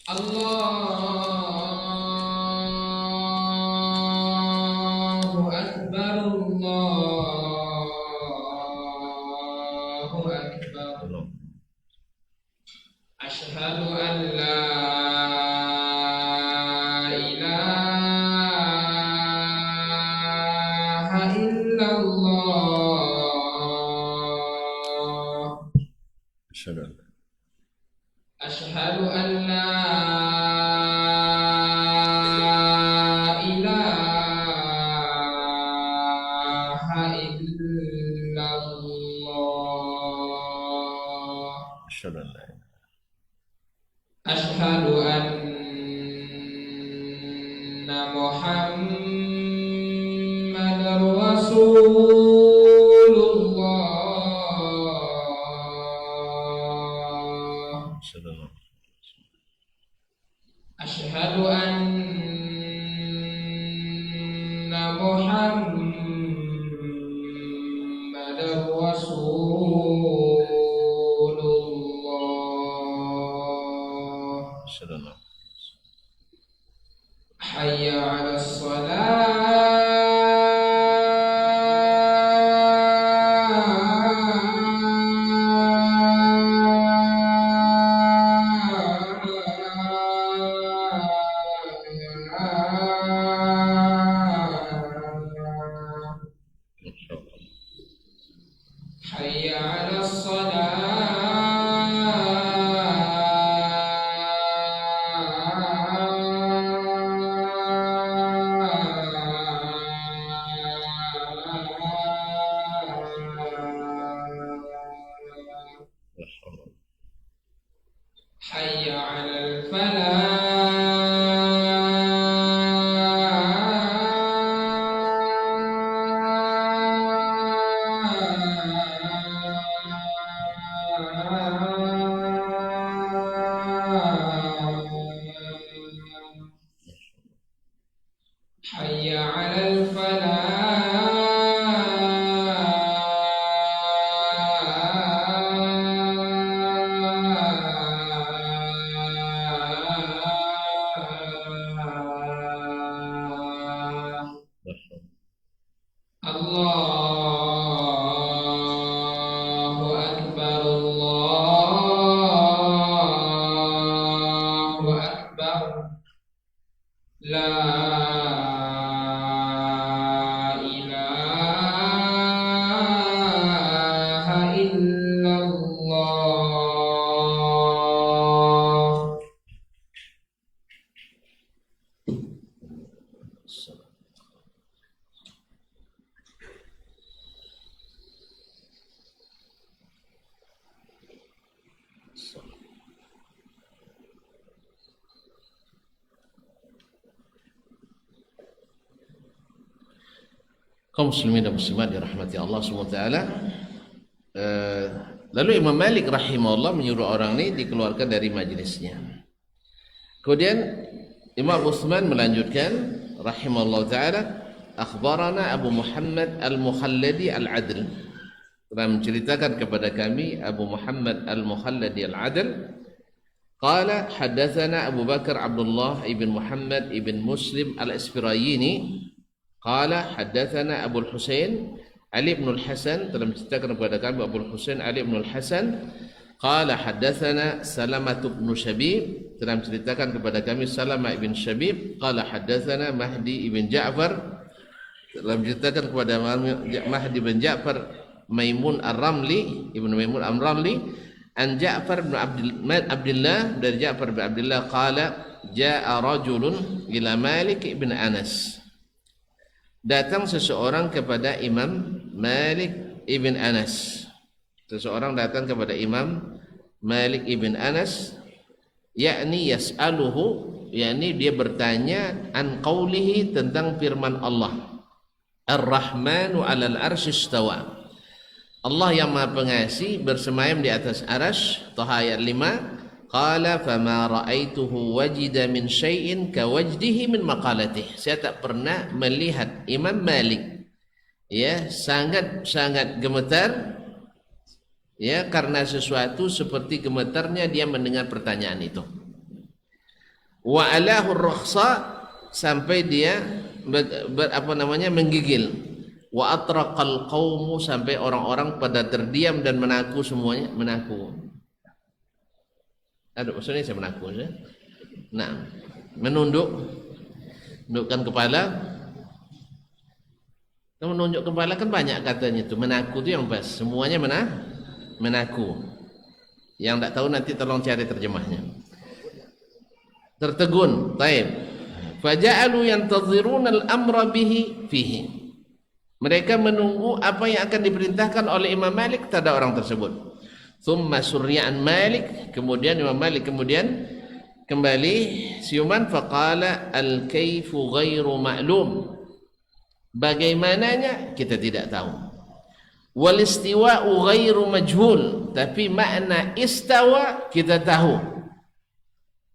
Allahu Akbar, Allahu Akbar. Asyhadu an la Asyhadu an la ilaha illallah. Asyhadu anna Muhammadar Rasulullah. Asyhadu anna Muhammadar Rasulullah. حي على الفلاح حي على الفلاح الله أكبر الله أكبر لا إله إلا الله Kaum muslimin dan muslimat dirahmati Allah SWT. Lalu Imam Malik rahimahullah menyuruh orang ini dikeluarkan dari majlisnya. Kemudian Imam Utsman melanjutkan rahimahullah ta'ala, akhbarana Abu Muhammad al-Mukhalladi al-Adl, telah menceritakan kepada kami Abu Muhammad al-Mukhalladi al-Adl, qala haddatsana Abu Bakar Abdullah ibn Muhammad ibn Muslim al-Isfirayini, qala haddatsana Abu al-Husain Ali ibn al-Hasan, telah menceritakan kepada kami Abu al-Husain Ali ibn al-Hasan, qala haddatsana Salamah ibn Shabib, telah menceritakan kepada kami Salamah ibn Shabib, qala haddatsana Mahdi ibn Ja'far, telah menceritakan kepada Mahdi ibn Ja'far Maimun ar-Ramli ibn Maimun ar-Ramli, an Ja'far bin Abdullah, dari Ja'far bin Abdullah, qala ja'a rajulun ila Malik ibn Anas, datang seseorang kepada Imam Malik ibn Anas. Seseorang datang kepada Imam Malik ibn Anas, yakni yas'aluhu, yakni dia bertanya an qawlihi, tentang firman Allah, Ar-Rahmanu 'alal arsy istawa, Allah yang Maha Pengasih bersemayam di atas arasy. Taha ayat 5. Qala fama ra'aituhu wajida min syai'in ka wajdihi min maqalatih. Saya tak pernah melihat Imam Malik ya sangat gemetar ya karena sesuatu seperti gemetarnya dia mendengar pertanyaan itu. Wa alahu rukhsa, sampai dia menggigil. Wa atraqal qaumu, sampai orang-orang pada terdiam dan menaku, semuanya menaku. Aduh, maksudnya saya menaku ya. Nah, menundukkan kepala. Kalau menunjuk kepala kan banyak katanya itu. Menaku itu yang pas. Semuanya menaku. Yang tak tahu nanti tolong cari terjemahnya. Tertegun. Taib. Faja'alu yantaziruna al-amra bihi fihi. Mereka menunggu apa yang akan diperintahkan oleh Imam Malik terhadap orang tersebut. Thumma surri'an Malik, kemudian Imam Malik kemudian kembali siuman, faqala al-kaifu ghairu ma'lum, bagaimananya kita tidak tahu. Wal istiwa'u ghairu majhul, tapi makna istawa kita tahu.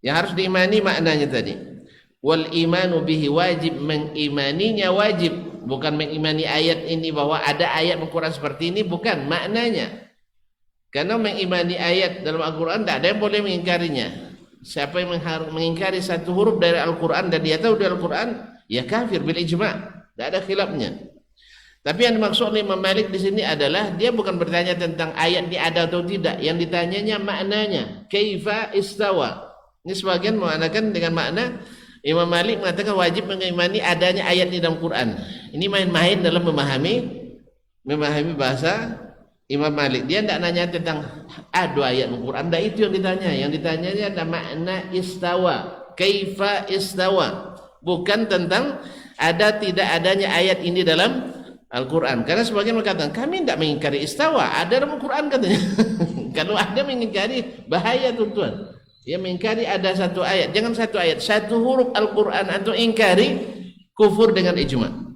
Yang harus diimani maknanya tadi. Wal imanu bihi wajib, mengimaninya wajib, bukan mengimani ayat ini bahwa ada ayat Al-Quran seperti ini, bukan maknanya. Karena mengimani ayat dalam Al-Quran tidak ada yang boleh mengingkarinya. Siapa yang mengingkari satu huruf dari Al-Quran dan dia tahu dari Al-Quran, ya kafir bil ijma', tidak ada khilafnya. Tapi yang dimaksud oleh Imam Malik di sini adalah dia bukan bertanya tentang ayat ini ada atau tidak, yang ditanyanya maknanya, kaifa istawa. Ini sebagian mengatakan dengan makna Imam Malik mengatakan wajib mengimani adanya ayat di dalam Quran. Ini main-main dalam memahami bahasa Imam Malik. Dia tidak nanya tentang ada ayat Al-Quran, tidak itu yang ditanya. Yang ditanyanya ada makna istawa, kaifa istawa, bukan tentang ada tidak adanya ayat ini dalam Al-Quran. Karena sebagian mengatakan kami tidak mengingkari istawa, ada dalam Al-Quran katanya. Kalau ada mengingkari bahaya tuan-tuan Dia mengingkari ada satu ayat, jangan satu ayat, satu huruf Al-Quran atau ingkari, kufur dengan ijma'.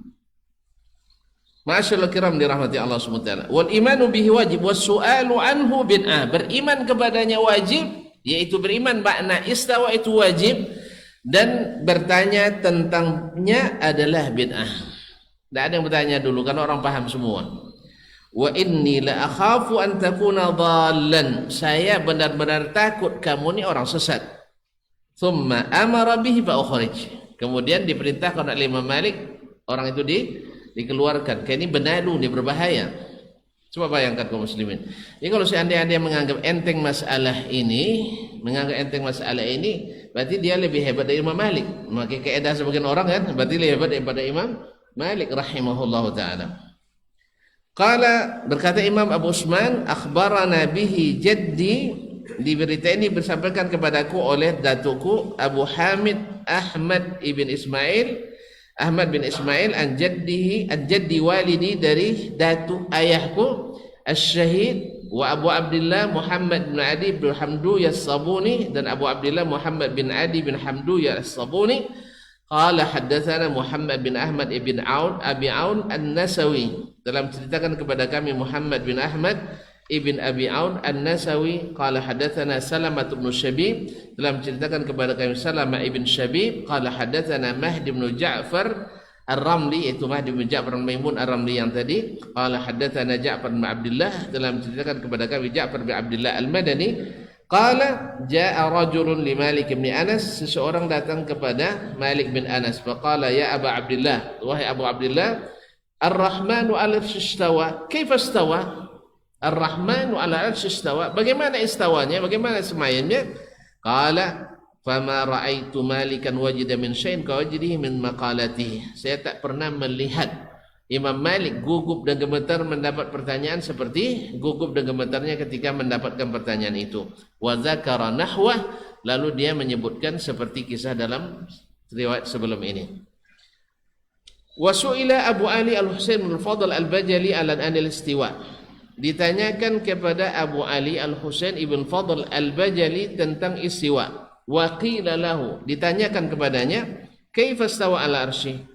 Ma'asyarul kiram dirahmati Allah SWT. Wal imanu bihi wajib, was su'alu anhu bid'ah. Beriman kepadanya wajib, yaitu beriman makna istawa itu wajib, dan bertanya tentangnya adalah bid'ah. Tidak ada yang bertanya dulu, karena orang paham semua. Wa inni la akhafu an takuna dhallan. Saya benar-benar takut kamu ni orang sesat. Thumma amara bihi fa ukhrij. Kemudian diperintahkan oleh Imam Malik, orang itu dikeluarkan. Kayak ini benalu, ini berbahaya. Coba bayangkan kaum muslimin. Jadi kalau seandainya menganggap enteng masalah ini, berarti dia lebih hebat dari Imam Malik. Maka kaidah sebagian orang kan, berarti lebih hebat daripada Imam Malik rahimahullahu taala. Qala, berkata Imam Abu Usman, akhbarana bihi jaddi, di berita ini disampaikan kepadaku oleh datuku Abu Hamid Ahmad bin Ismail an jaddi walidi, dari datu ayahku Asy-Syahid, wa Abu Abdullah Muhammad bin Adi bin Hamduya As-Sabuni, dan Abu Abdullah Muhammad bin Adi bin Hamduya As-Sabuni. Qala haddatsana Muhammad bin Ahmad ibn Abi Aun An-Nasawi, dalam ceritakan kepada kami Muhammad bin Ahmad ibn Abi Aun An-Nasawi. Qala haddatsana Salamah bin Syabib, dalam ceritakan kepada kami Salamah ibn Syabib. Qala haddatsana Mahdi bin Ja'far Ar-Ramli, yaitu Mahdi bin Ja'far Maimun Ar-Ramli yang tadi. Qala haddatsana Ja'far bin Abdullah, dalam ceritakan kepada kami Ja'far bin Abdullah Al-Madani. Qala jaa rajulun li Malik bin Anas, seseorang datang kepada Malik bin Anas. Faqala ya Aba Abdullah, wahai Abu Abdullah, Ar-Rahmanu 'ala al-'arsy istawa, kaifa istawa? Ar-Rahmanu 'ala al-'arsy istawa, bagaimana istawanya, bagaimana semayamnya? Qala fama ra'aitu Malikan wajida min syai'in ka wajdihi min maqalatihi. Saya tak pernah melihat Imam Malik gugup dan gemetar mendapat pertanyaan seperti gugup dan gemetarnya ketika mendapatkan pertanyaan itu. Wa dzakara nahwah, lalu dia menyebutkan seperti kisah dalam riwayat sebelum ini. Wa su'ila Abu Ali Al-Husain bin Fadl Al-Bajali ala anil istiwa. Ditanyakan kepada Abu Ali Al-Husain ibn Fadl Al-Bajali tentang istiwa. Wa qila lahu, ditanyakan kepadanya, kaifa istawa ala arsy?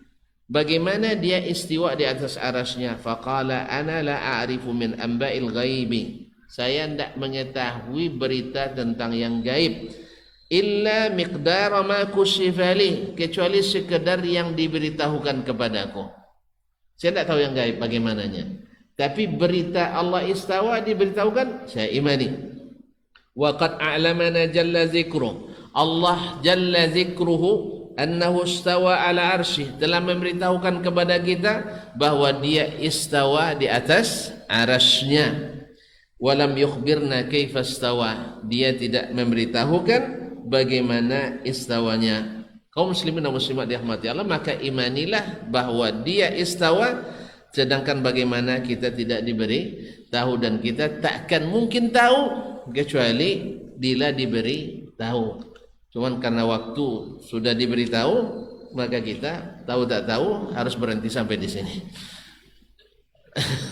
Bagaimana dia istiwa di atas arasnya? Faqala ana la a'rifu min amba'il ghaibi. Saya tidak mengetahui berita tentang yang gaib. Illa miqdara ma kusyifali, kecuali sekedar yang diberitahukan kepadaku. Saya tidak tahu yang gaib bagaimananya. Tapi berita Allah istawa diberitahukan, saya imani. Wa qad a'lamana jalla zikruh. Allah jalla zikruhu annahu istawa ala arsyih, telah memberitahukan kepada kita bahwa dia istawa di atas arasy-Nya. Walam yukhbirna kaifa istawa, dia tidak memberitahukan bagaimana istawanya. Kaum muslimin dan muslimat dirahmati Allah, maka imanilah bahwa dia istawa, sedangkan bagaimana kita tidak diberi tahu, dan kita takkan mungkin tahu kecuali bila diberi tahu. Cuman karena waktu sudah diberitahu, maka kita tahu tak tahu harus berhenti sampai di sini.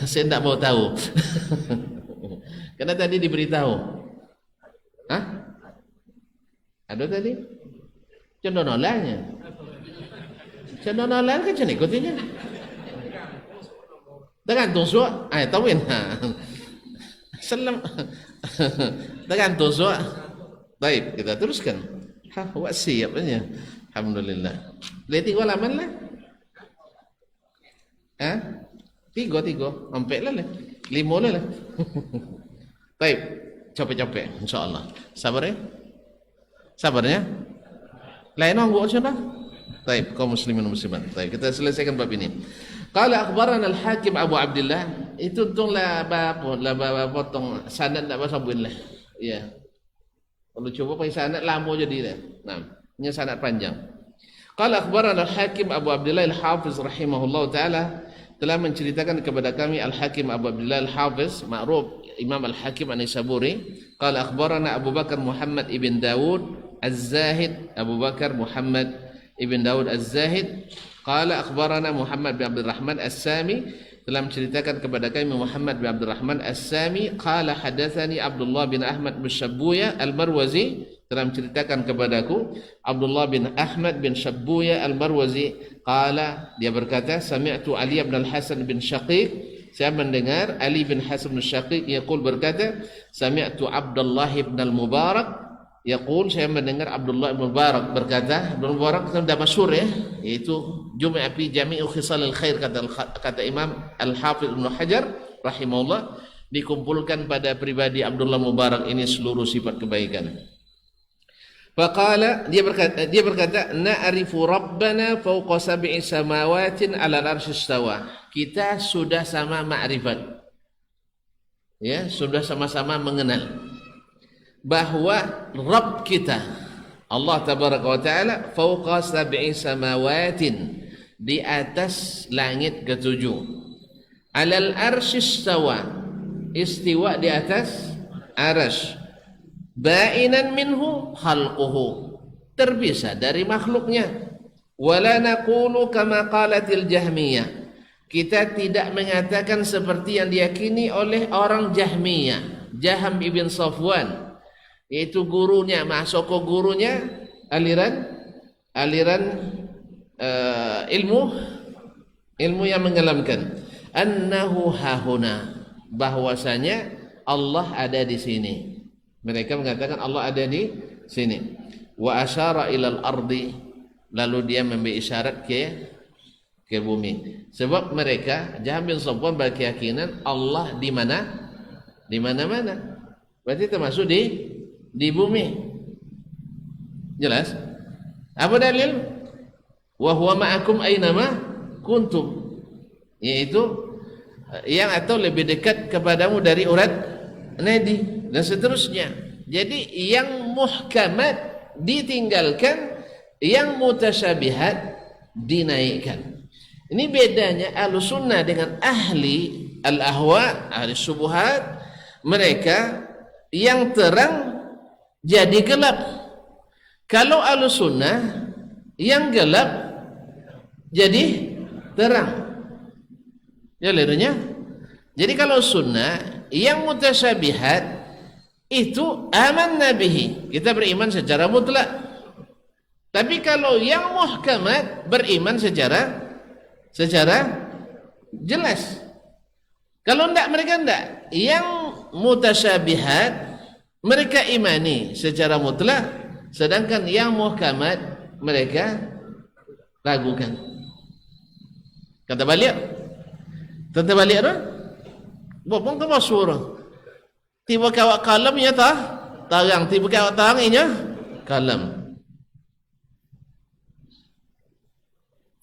Saya tidak mau tahu. Karena tadi diberitahu. Hah? Ada tadi? Cendonolannya. Cendonolan kan cene ikutinya. Tergantung suah. Tawin. Salam. Tergantung suah. Baik, kita teruskan. Wak siap aja. Alhamdulillah. Lihat halaman lah. Tiga. Sampai lah. 5 lah. Baik. Capek-capek. InsyaAllah. Sabar ya. Sabarnya. Lain orang buat macam mana? Baik. Kaum muslimin dan muslimat. Baik. Kita selesaikan bab ini. Qala akhbarana al-Hakim Abu Abdullah. Itu untunglah potong sanad tak pasal buin lah. Ya. Kalau coba pakai sanad lama jadi dah. Nah, ini sanad panjang. Qala akhbarana al-Hakim Abu Abdullah Al-Hafiz rahimahullahu taala, telah menceritakan kepada kami Al-Hakim Abu Abdullah Al-Hafiz, ma'ruf Imam Al-Hakim An-Nisaburi. Qala akhbarana Abu Bakar Muhammad ibn Dawud Az-Zahid, Abu Bakar Muhammad ibn Dawud Az-Zahid. Qala akhbarana Muhammad bin Abdul Rahman As-Sami, telah menceritakan kepada kami Muhammad bin Abdul Rahman As-Sami. Qala hadatsani Abdullah bin Ahmad bin Syabuya Al-Marwazi, telah menceritakan kepadaku Abdullah bin Ahmad bin Shabbuya al-Marwazi qala, dia berkata sami'tu Ali bin al-Hasan bin Syaqiq, saya mendengar Ali bin Hasan bin Syaqiq yaqul, berkata sami'tu Abdullah bin al-Mubarak yaqul, saya mendengar Abdullah bin Mubarak berkata. Abdullah bin Mubarak sudah masyhur ya, yaitu Jum'a fi Jami'u Khisalil Khair, kata Imam Al-Hafidz Ibnu Hajar rahimahullah, dikumpulkan pada pribadi Abdullah Mubarak ini seluruh sifat kebaikan. Faqala, dia berkata na'rifu rabbana fawqa sab'i samawatin 'ala al-'arsy istawa. Kita sudah sama ma'rifat. Ya, sudah sama-sama mengenal bahwa Rabb kita Allah tabaraka wa taala fawqa sab'i samawatin, di atas langit ketujuh. 'Ala al-'arsy istawa, istiwa di atas arasy. Ba'inan minhu khalquhu, terpisah dari makhluknya. Wala naqulu kama qalatil Jahmiyah, kita tidak mengatakan seperti yang diyakini oleh orang Jahmiyah. Jaham ibn Safwan, yaitu gurunya, masoko gurunya aliran ilmu yang mengelamkan, annahu hahuna, bahwasanya Allah ada di sini. Mereka mengatakan Allah ada di sini. Wa asyara ilal ardi, lalu dia memberi isyarat ke bumi. Sebab mereka Jaham bin Safwan berkeyakinan Allah di mana? Di mana-mana. Berarti termasuk di bumi. Jelas? Apa dalil? Wa huwa ma'akum aynama kuntum, yaitu yang atau lebih dekat kepadamu dari urat nadi, dan seterusnya. Jadi yang muhkamat ditinggalkan, yang mutasyabihat dinaikkan. Ini bedanya Ahlussunnah dengan ahli al-ahwa, ahli syubhat. Mereka yang terang jadi gelap. Kalau Ahlussunnah yang gelap jadi terang. Ya lirunya. Jadi kalau sunnah yang mutasyabihat itu amanna bihi, kita beriman secara mutlak. Tapi kalau yang muhkamat beriman secara jelas. Kalau enggak, mereka enggak. Yang mutasyabihat mereka imani secara mutlak, sedangkan yang muhkamat mereka ragukan. Kata balik dah. Bopong ke masyhur. Tiba kawak kalam ya tarang, tiba kawak tarang inya kalam.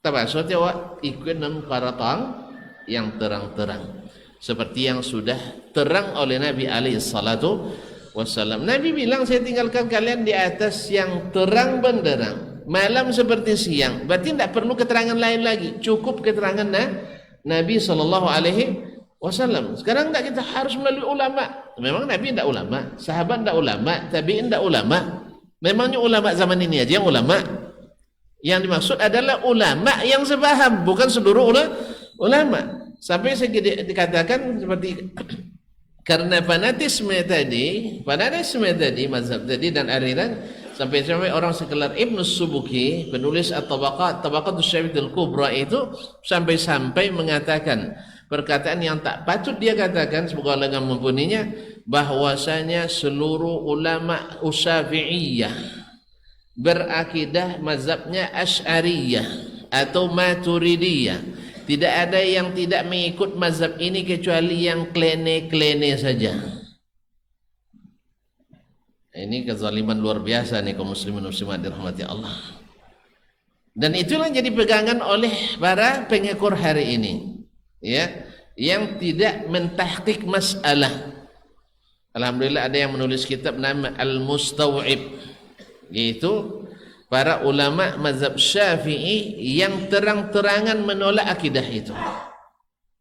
Tabasut ya wa ikut nam karatang yang terang-terang, seperti yang sudah terang oleh Nabi alaihi salatu wassalam. Nabi bilang, saya tinggalkan kalian di atas yang terang benderang, malam seperti siang. Berarti tidak perlu keterangan lain lagi, cukup keterangan Nabi sallallahu alaihi wasallam. Sekarang tidak, kita harus melalui ulama. Memang Nabi tidak ulama, sahabat tidak ulama, tabi'in tidak ulama. Memangnya ulama zaman ini aja yang ulama. Yang dimaksud adalah ulama yang sepaham, bukan seluruh ulama. Sampai dikatakan seperti karena fanatisme tadi, mazhab tadi dan aliran, sampai orang sekelar Ibnu Subuki, penulis At-Tabaqatus Syafi'iyyatul Kubra itu sampai mengatakan perkataan yang tak patut dia katakan, semoga Allah mengampuninya, bahwasanya seluruh ulama Syafi'iyah berakidah mazhabnya Asy'ariyah atau Maturidiyah. Tidak ada yang tidak mengikut mazhab ini kecuali yang klene-klene saja. Ini kezaliman luar biasa nih kaum muslimin muslimat dirahmati Allah. Dan itulah yang jadi pegangan oleh para pengekur hari ini, ya, yang tidak mentahqiq masalah. Alhamdulillah ada yang menulis kitab nama Al-Mustaw'ib, yaitu para ulama mazhab Syafi'i yang terang-terangan menolak akidah itu.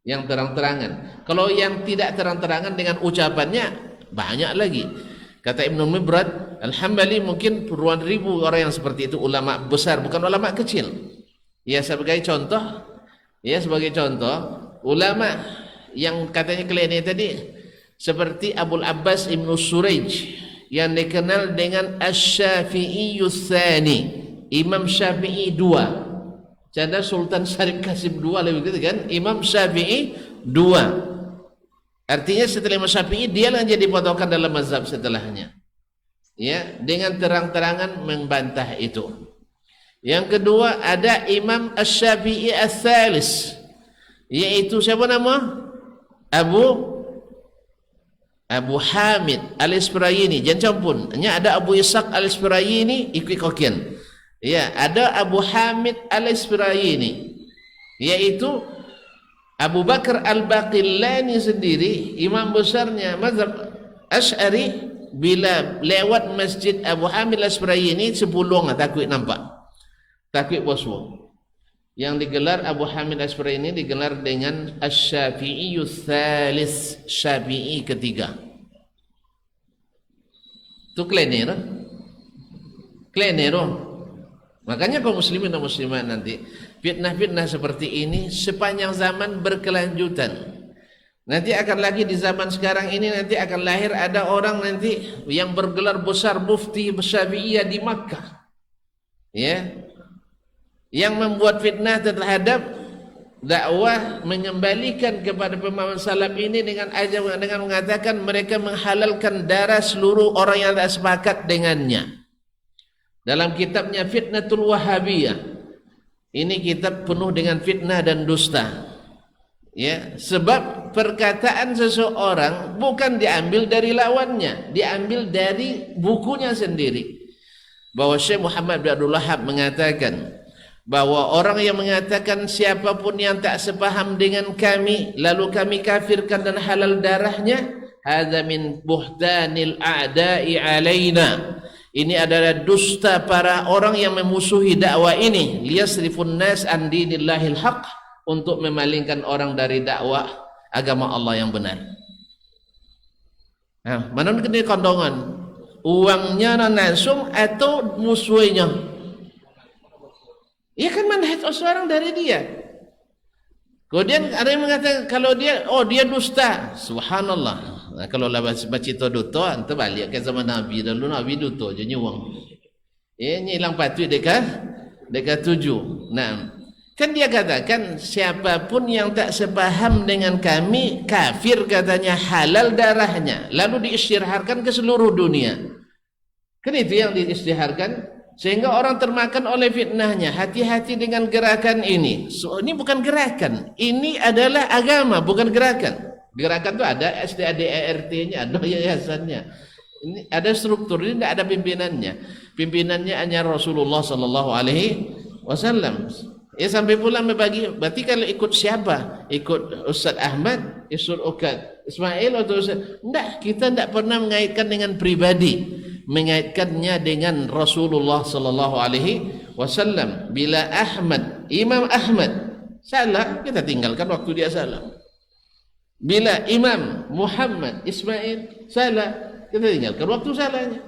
Yang terang-terangan. Kalau yang tidak terang-terangan dengan ucapannya banyak lagi. Kata Ibnu Mibrad Al-Hambali, mungkin puluhan ribu orang yang seperti itu, ulama besar, bukan ulama kecil. Ya, sebagai contoh, ulama yang katanya kliennya tadi seperti Abul Abbas Ibnu Suraij, yang dikenal dengan Asy-Syafi'iyyus Tsani. Imam Syafi'i dua. Canda Sultan Syarif Qasim dua lebih gitu kan? Imam Syafi'i dua. Artinya setelah Imam Syafi'i dia yang jadi patokan dalam mazhab setelahnya. Ya, dengan terang-terangan membantah itu. Yang kedua ada Imam Asy-Syafi'i Ats-Tsalis, yaitu siapa nama? Abu Hamid Al-Isfirayini. Jangan campur. Hanya ada Abu Ishaq Al-Isfirayini ikut kokian. Ya, ada Abu Hamid Al-Isfirayini, yaitu Abu Bakar Al-Baqillani sendiri, imam besarnya mazhab Asy'ari, bila lewat masjid Abu Hamid Al-Isfirayini sepulung takut nampak. Takut boswo. Yang digelar Abu Hamid Al-Isfirayini digelar dengan Asy-Syafi'iyyus Tsalis, Syafi'i ketiga. Itu klenero. Makanya kaum muslimin dan muslimat nanti fitnah-fitnah seperti ini sepanjang zaman berkelanjutan. Nanti akan lagi di zaman sekarang ini nanti akan lahir ada orang nanti yang bergelar besar mufti Syafi'iyah di Makkah. Ya. Yang membuat fitnah terhadap dakwah mengembalikan kepada pemahaman salaf ini dengan mengatakan mereka menghalalkan darah seluruh orang yang tak sepakat dengannya. Dalam kitabnya Fitnatul Wahhabiyah, ini kitab penuh dengan fitnah dan dusta. Ya, sebab perkataan seseorang bukan diambil dari lawannya, diambil dari bukunya sendiri. Bahwa Syekh Muhammad bin Abdul Wahhab mengatakan bahwa orang yang mengatakan siapapun yang tak sepaham dengan kami lalu kami kafirkan dan halal darahnya, hadza min buhtanil a'da'i alaina. Ini adalah dusta para orang yang memusuhi dakwah ini, liyasrifun nas an dinillahil haq, untuk memalingkan orang dari dakwah agama Allah yang benar. Nah, mana kena kondongan? Uangnya langsung atau musuhnya? Ia kan manhaj seorang dari dia. Kemudian ada yang mengatakan kalau dia dusta. Subhanallah. Nah, kalau lah baca itu duto, anta balik ke zaman Nabi dulu, Nabi duto je nyuang. Ini hilang patut dekat 7. Nah, kan dia katakan siapapun yang tak sepaham dengan kami kafir, katanya, halal darahnya, lalu diisytiharkan ke seluruh dunia. Kan itu yang diisytiharkan, sehingga orang termakan oleh fitnahnya. Hati-hati dengan gerakan ini. So, ini bukan gerakan, ini adalah agama, bukan gerakan. Gerakan itu ada SDADERT-nya, ada yayasannya. Ini ada struktur, ini tidak ada pimpinannya. Pimpinannya hanya Rasulullah sallallahu alaihi wasallam. Ya, sampai pula membagi. Berarti kalau ikut siapa? Ikut Ustaz Ahmad, ikut Ustaz Ismail atau Ustaz? Tidak, kita tidak pernah mengaitkan dengan pribadi, mengaitkannya dengan Rasulullah sallallahu alaihi wasallam. Bila Imam Ahmad salah, kita tinggalkan waktu dia salah. Bila Imam Muhammad Ismail salah, kita tinggalkan waktu salahnya.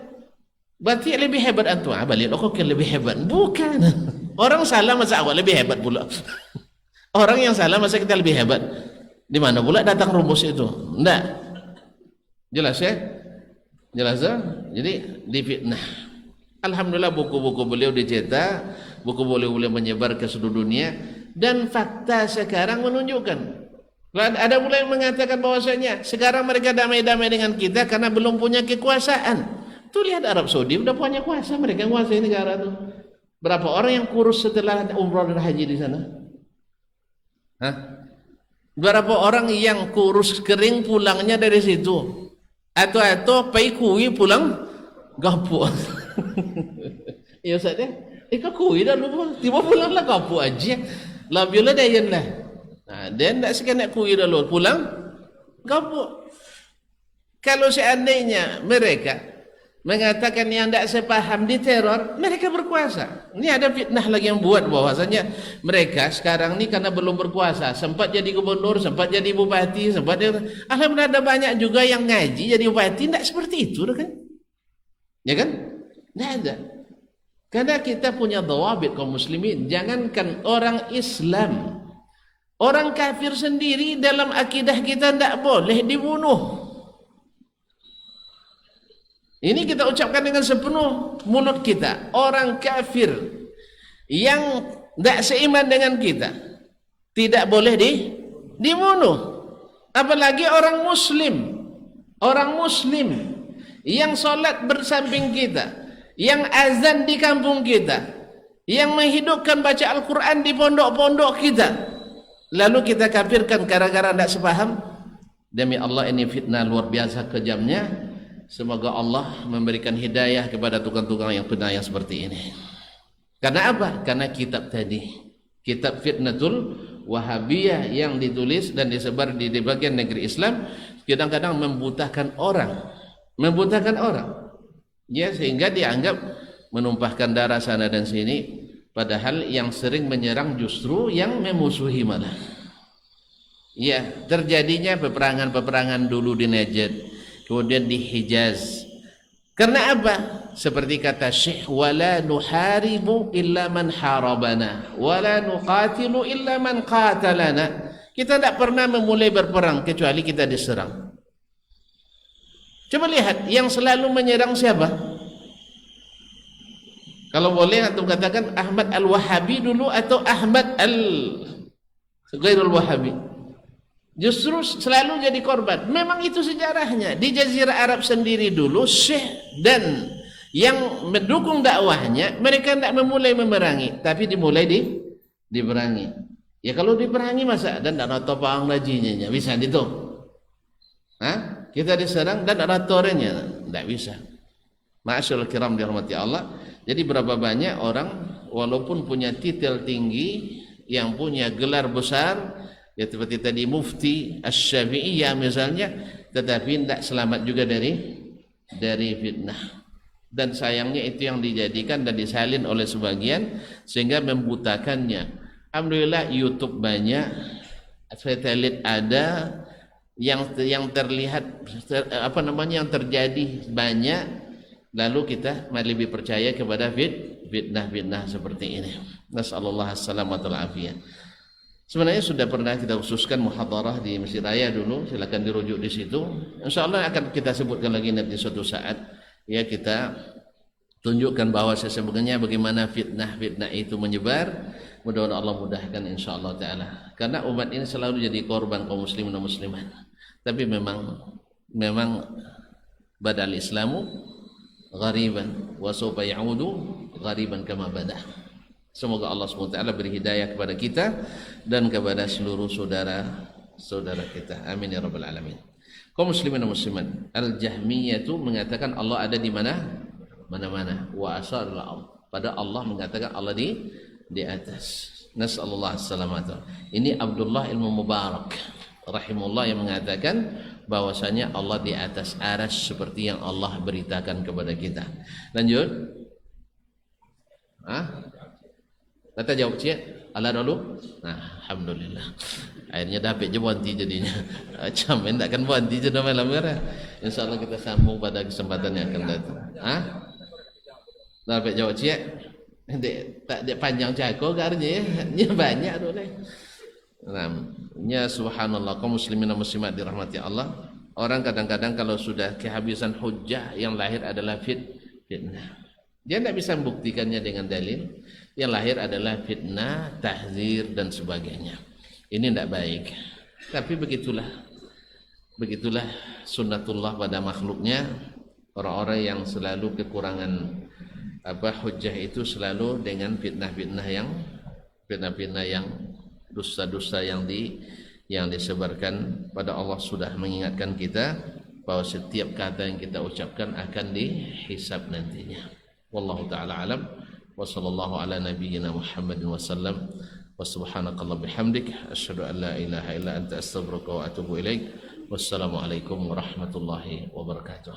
Berarti lebih hebat antum. Balik kok lebih hebat? Bukan. Orang salah masa awal lebih hebat pula. Orang yang salah masa kita lebih hebat? Di mana pula datang rumus itu? Enggak. Jelas ya? Jelas ya? Jadi difitnah. Alhamdulillah buku-buku beliau dicetak, buku beliau menyebar ke seluruh dunia, dan fakta sekarang menunjukkan. Ada pula yang mengatakan bahwasanya sekarang mereka damai-damai dengan kita karena belum punya kekuasaan. Tuh lihat Arab Saudi udah punya kuasa, mereka menguasai negara tuh. Berapa orang yang kurus setelah umrah dan haji di sana? Hah? Berapa orang yang kurus kering pulangnya dari situ? Atau pai kui pulang gapu. Ya Ustaz ya. Ika kui dah lu tiba pulang lah gapu aja. Lah bila dah yan lah. Nah, dan tak sekena kui dah lu pulang gapu. Kalau seandainya mereka mengatakan yang tidak sepaham diteror, mereka berkuasa. Ini ada fitnah lagi yang buat bahwasanya mereka sekarang ini karena belum berkuasa, sempat jadi gubernur, sempat jadi bupati, alhamdulillah ada banyak juga yang ngaji jadi bupati. Tidak seperti itu kan? Ya kan? Tidak ada. Karena kita punya dhawabit kaum muslimin. Jangankan orang Islam, orang kafir sendiri dalam akidah kita tidak boleh dibunuh. Ini kita ucapkan dengan sepenuh mulut kita. Orang kafir yang tidak seiman dengan kita tidak boleh dibunuh. Apalagi orang muslim. Orang muslim yang sholat bersamping kita, yang azan di kampung kita, yang menghidupkan baca Al-Quran di pondok-pondok kita, lalu kita kafirkan gara-gara tidak sepaham. Demi Allah, ini fitnah luar biasa kejamnya. Semoga Allah memberikan hidayah kepada tukang-tukang yang fitnah yang seperti ini. Karena apa? Karena kitab tadi, kitab Fitnatul Wahabiyah yang ditulis dan disebar di bagian negeri Islam, kadang-kadang membutahkan orang. Ya, sehingga dianggap menumpahkan darah sana dan sini, padahal yang sering menyerang justru yang memusuhi malah. Ya, terjadinya peperangan-peperangan dulu di Najd, kemudian di Hijaz. Karena apa? Seperti kata Syekh, wala nuharibu illa man harabana wala nuqatilu illa man qatalana. Kita tidak pernah memulai berperang kecuali kita diserang. Coba lihat, yang selalu menyerang siapa? Kalau boleh antum katakan Ahmad Al-Wahabi dulu atau Ahmad Al-Ghairul Wahabi. Justru selalu jadi korban. Memang itu sejarahnya. Di Jazirah Arab sendiri dulu, syekh dan yang mendukung dakwahnya, mereka tidak memulai memerangi, tapi dimulai diperangi. Ya kalau diperangi masa dan ada topang lajinya, bisa itu. Kita diserang dan ada torenya, tidak bisa. Ma'asyarul kiram dirahmati Allah. Jadi berapa banyak orang walaupun punya titel tinggi, yang punya gelar besar, ya seperti tadi Mufti Asy-Syafi'iyah misalnya, tetapi tidak selamat juga dari fitnah. Dan sayangnya itu yang dijadikan dan disalin oleh sebagian sehingga membutakannya. Alhamdulillah YouTube banyak, satelit ada, yang terlihat yang terjadi banyak, lalu kita lebih percaya kepada fitnah-fitnah seperti ini. Nasallallahu as-salamatul afiyah. Sebenarnya sudah pernah kita khususkan muhadarah di Masjid Raya dulu, silakan dirujuk di situ. Insyaallah akan kita sebutkan lagi nanti suatu saat. Ya, kita tunjukkan bahwa sesungguhnya bagaimana fitnah-fitnah itu menyebar. Mudah-mudahan Allah mudahkan insyaallah taala. Karena umat ini selalu jadi korban kaum muslimin dan muslimat. Tapi memang badal Islamu ghariban wa sawfa ya'udu ghariban kama bada. Semoga Allah SWT beri hidayah kepada kita dan kepada seluruh saudara-saudara kita. Amin ya rabbal alamin. Kaum muslimin dan muslimat, Al-Jahmiyah itu mengatakan Allah ada di mana-mana. Wa asarul ard. Pada Allah mengatakan Allah di atas. Nasallallahu as-salamata. Ini Abdullah Ibn Mubarak rahimahullah yang mengatakan bahwasanya Allah di atas arasy seperti yang Allah beritakan kepada kita. Lanjut. Kata jawab cik, Allah dulu. Nah, alhamdulillah. Akhirnya dapat je berhenti jadinya. Macam tak akan berhenti je malam merah. Insyaallah kita sambung pada kesempatan yang akan datang. Dapat jawab cik. Tak ada panjang cago garnya ya. Banyak tu deh. Nah, subhanallah, kaum muslimin dan muslimat dirahmati Allah. Orang kadang-kadang kalau sudah kehabisan hujjah, yang lahir adalah fitnah. Dia tidak bisa membuktikannya dengan dalil. Yang lahir adalah fitnah, tahzir dan sebagainya. Ini tidak baik. Tapi begitulah sunnatullah pada makhluknya. Orang-orang yang selalu kekurangan hujjah itu selalu dengan fitnah-fitnah yang dusta-dusta yang disebarkan. Pada Allah sudah mengingatkan kita bahwa setiap kata yang kita ucapkan akan dihisab nantinya. Wallahu ta'ala alam. Wa sallallahu ala nabiyyina Muhammadin wa sallam. Wa subhanakallah bihamdik asyhadu an la ilaha illa anta astaghfiruka wa atubu ilaik. Wassalamu alaikum warahmatullahi wabarakatuh.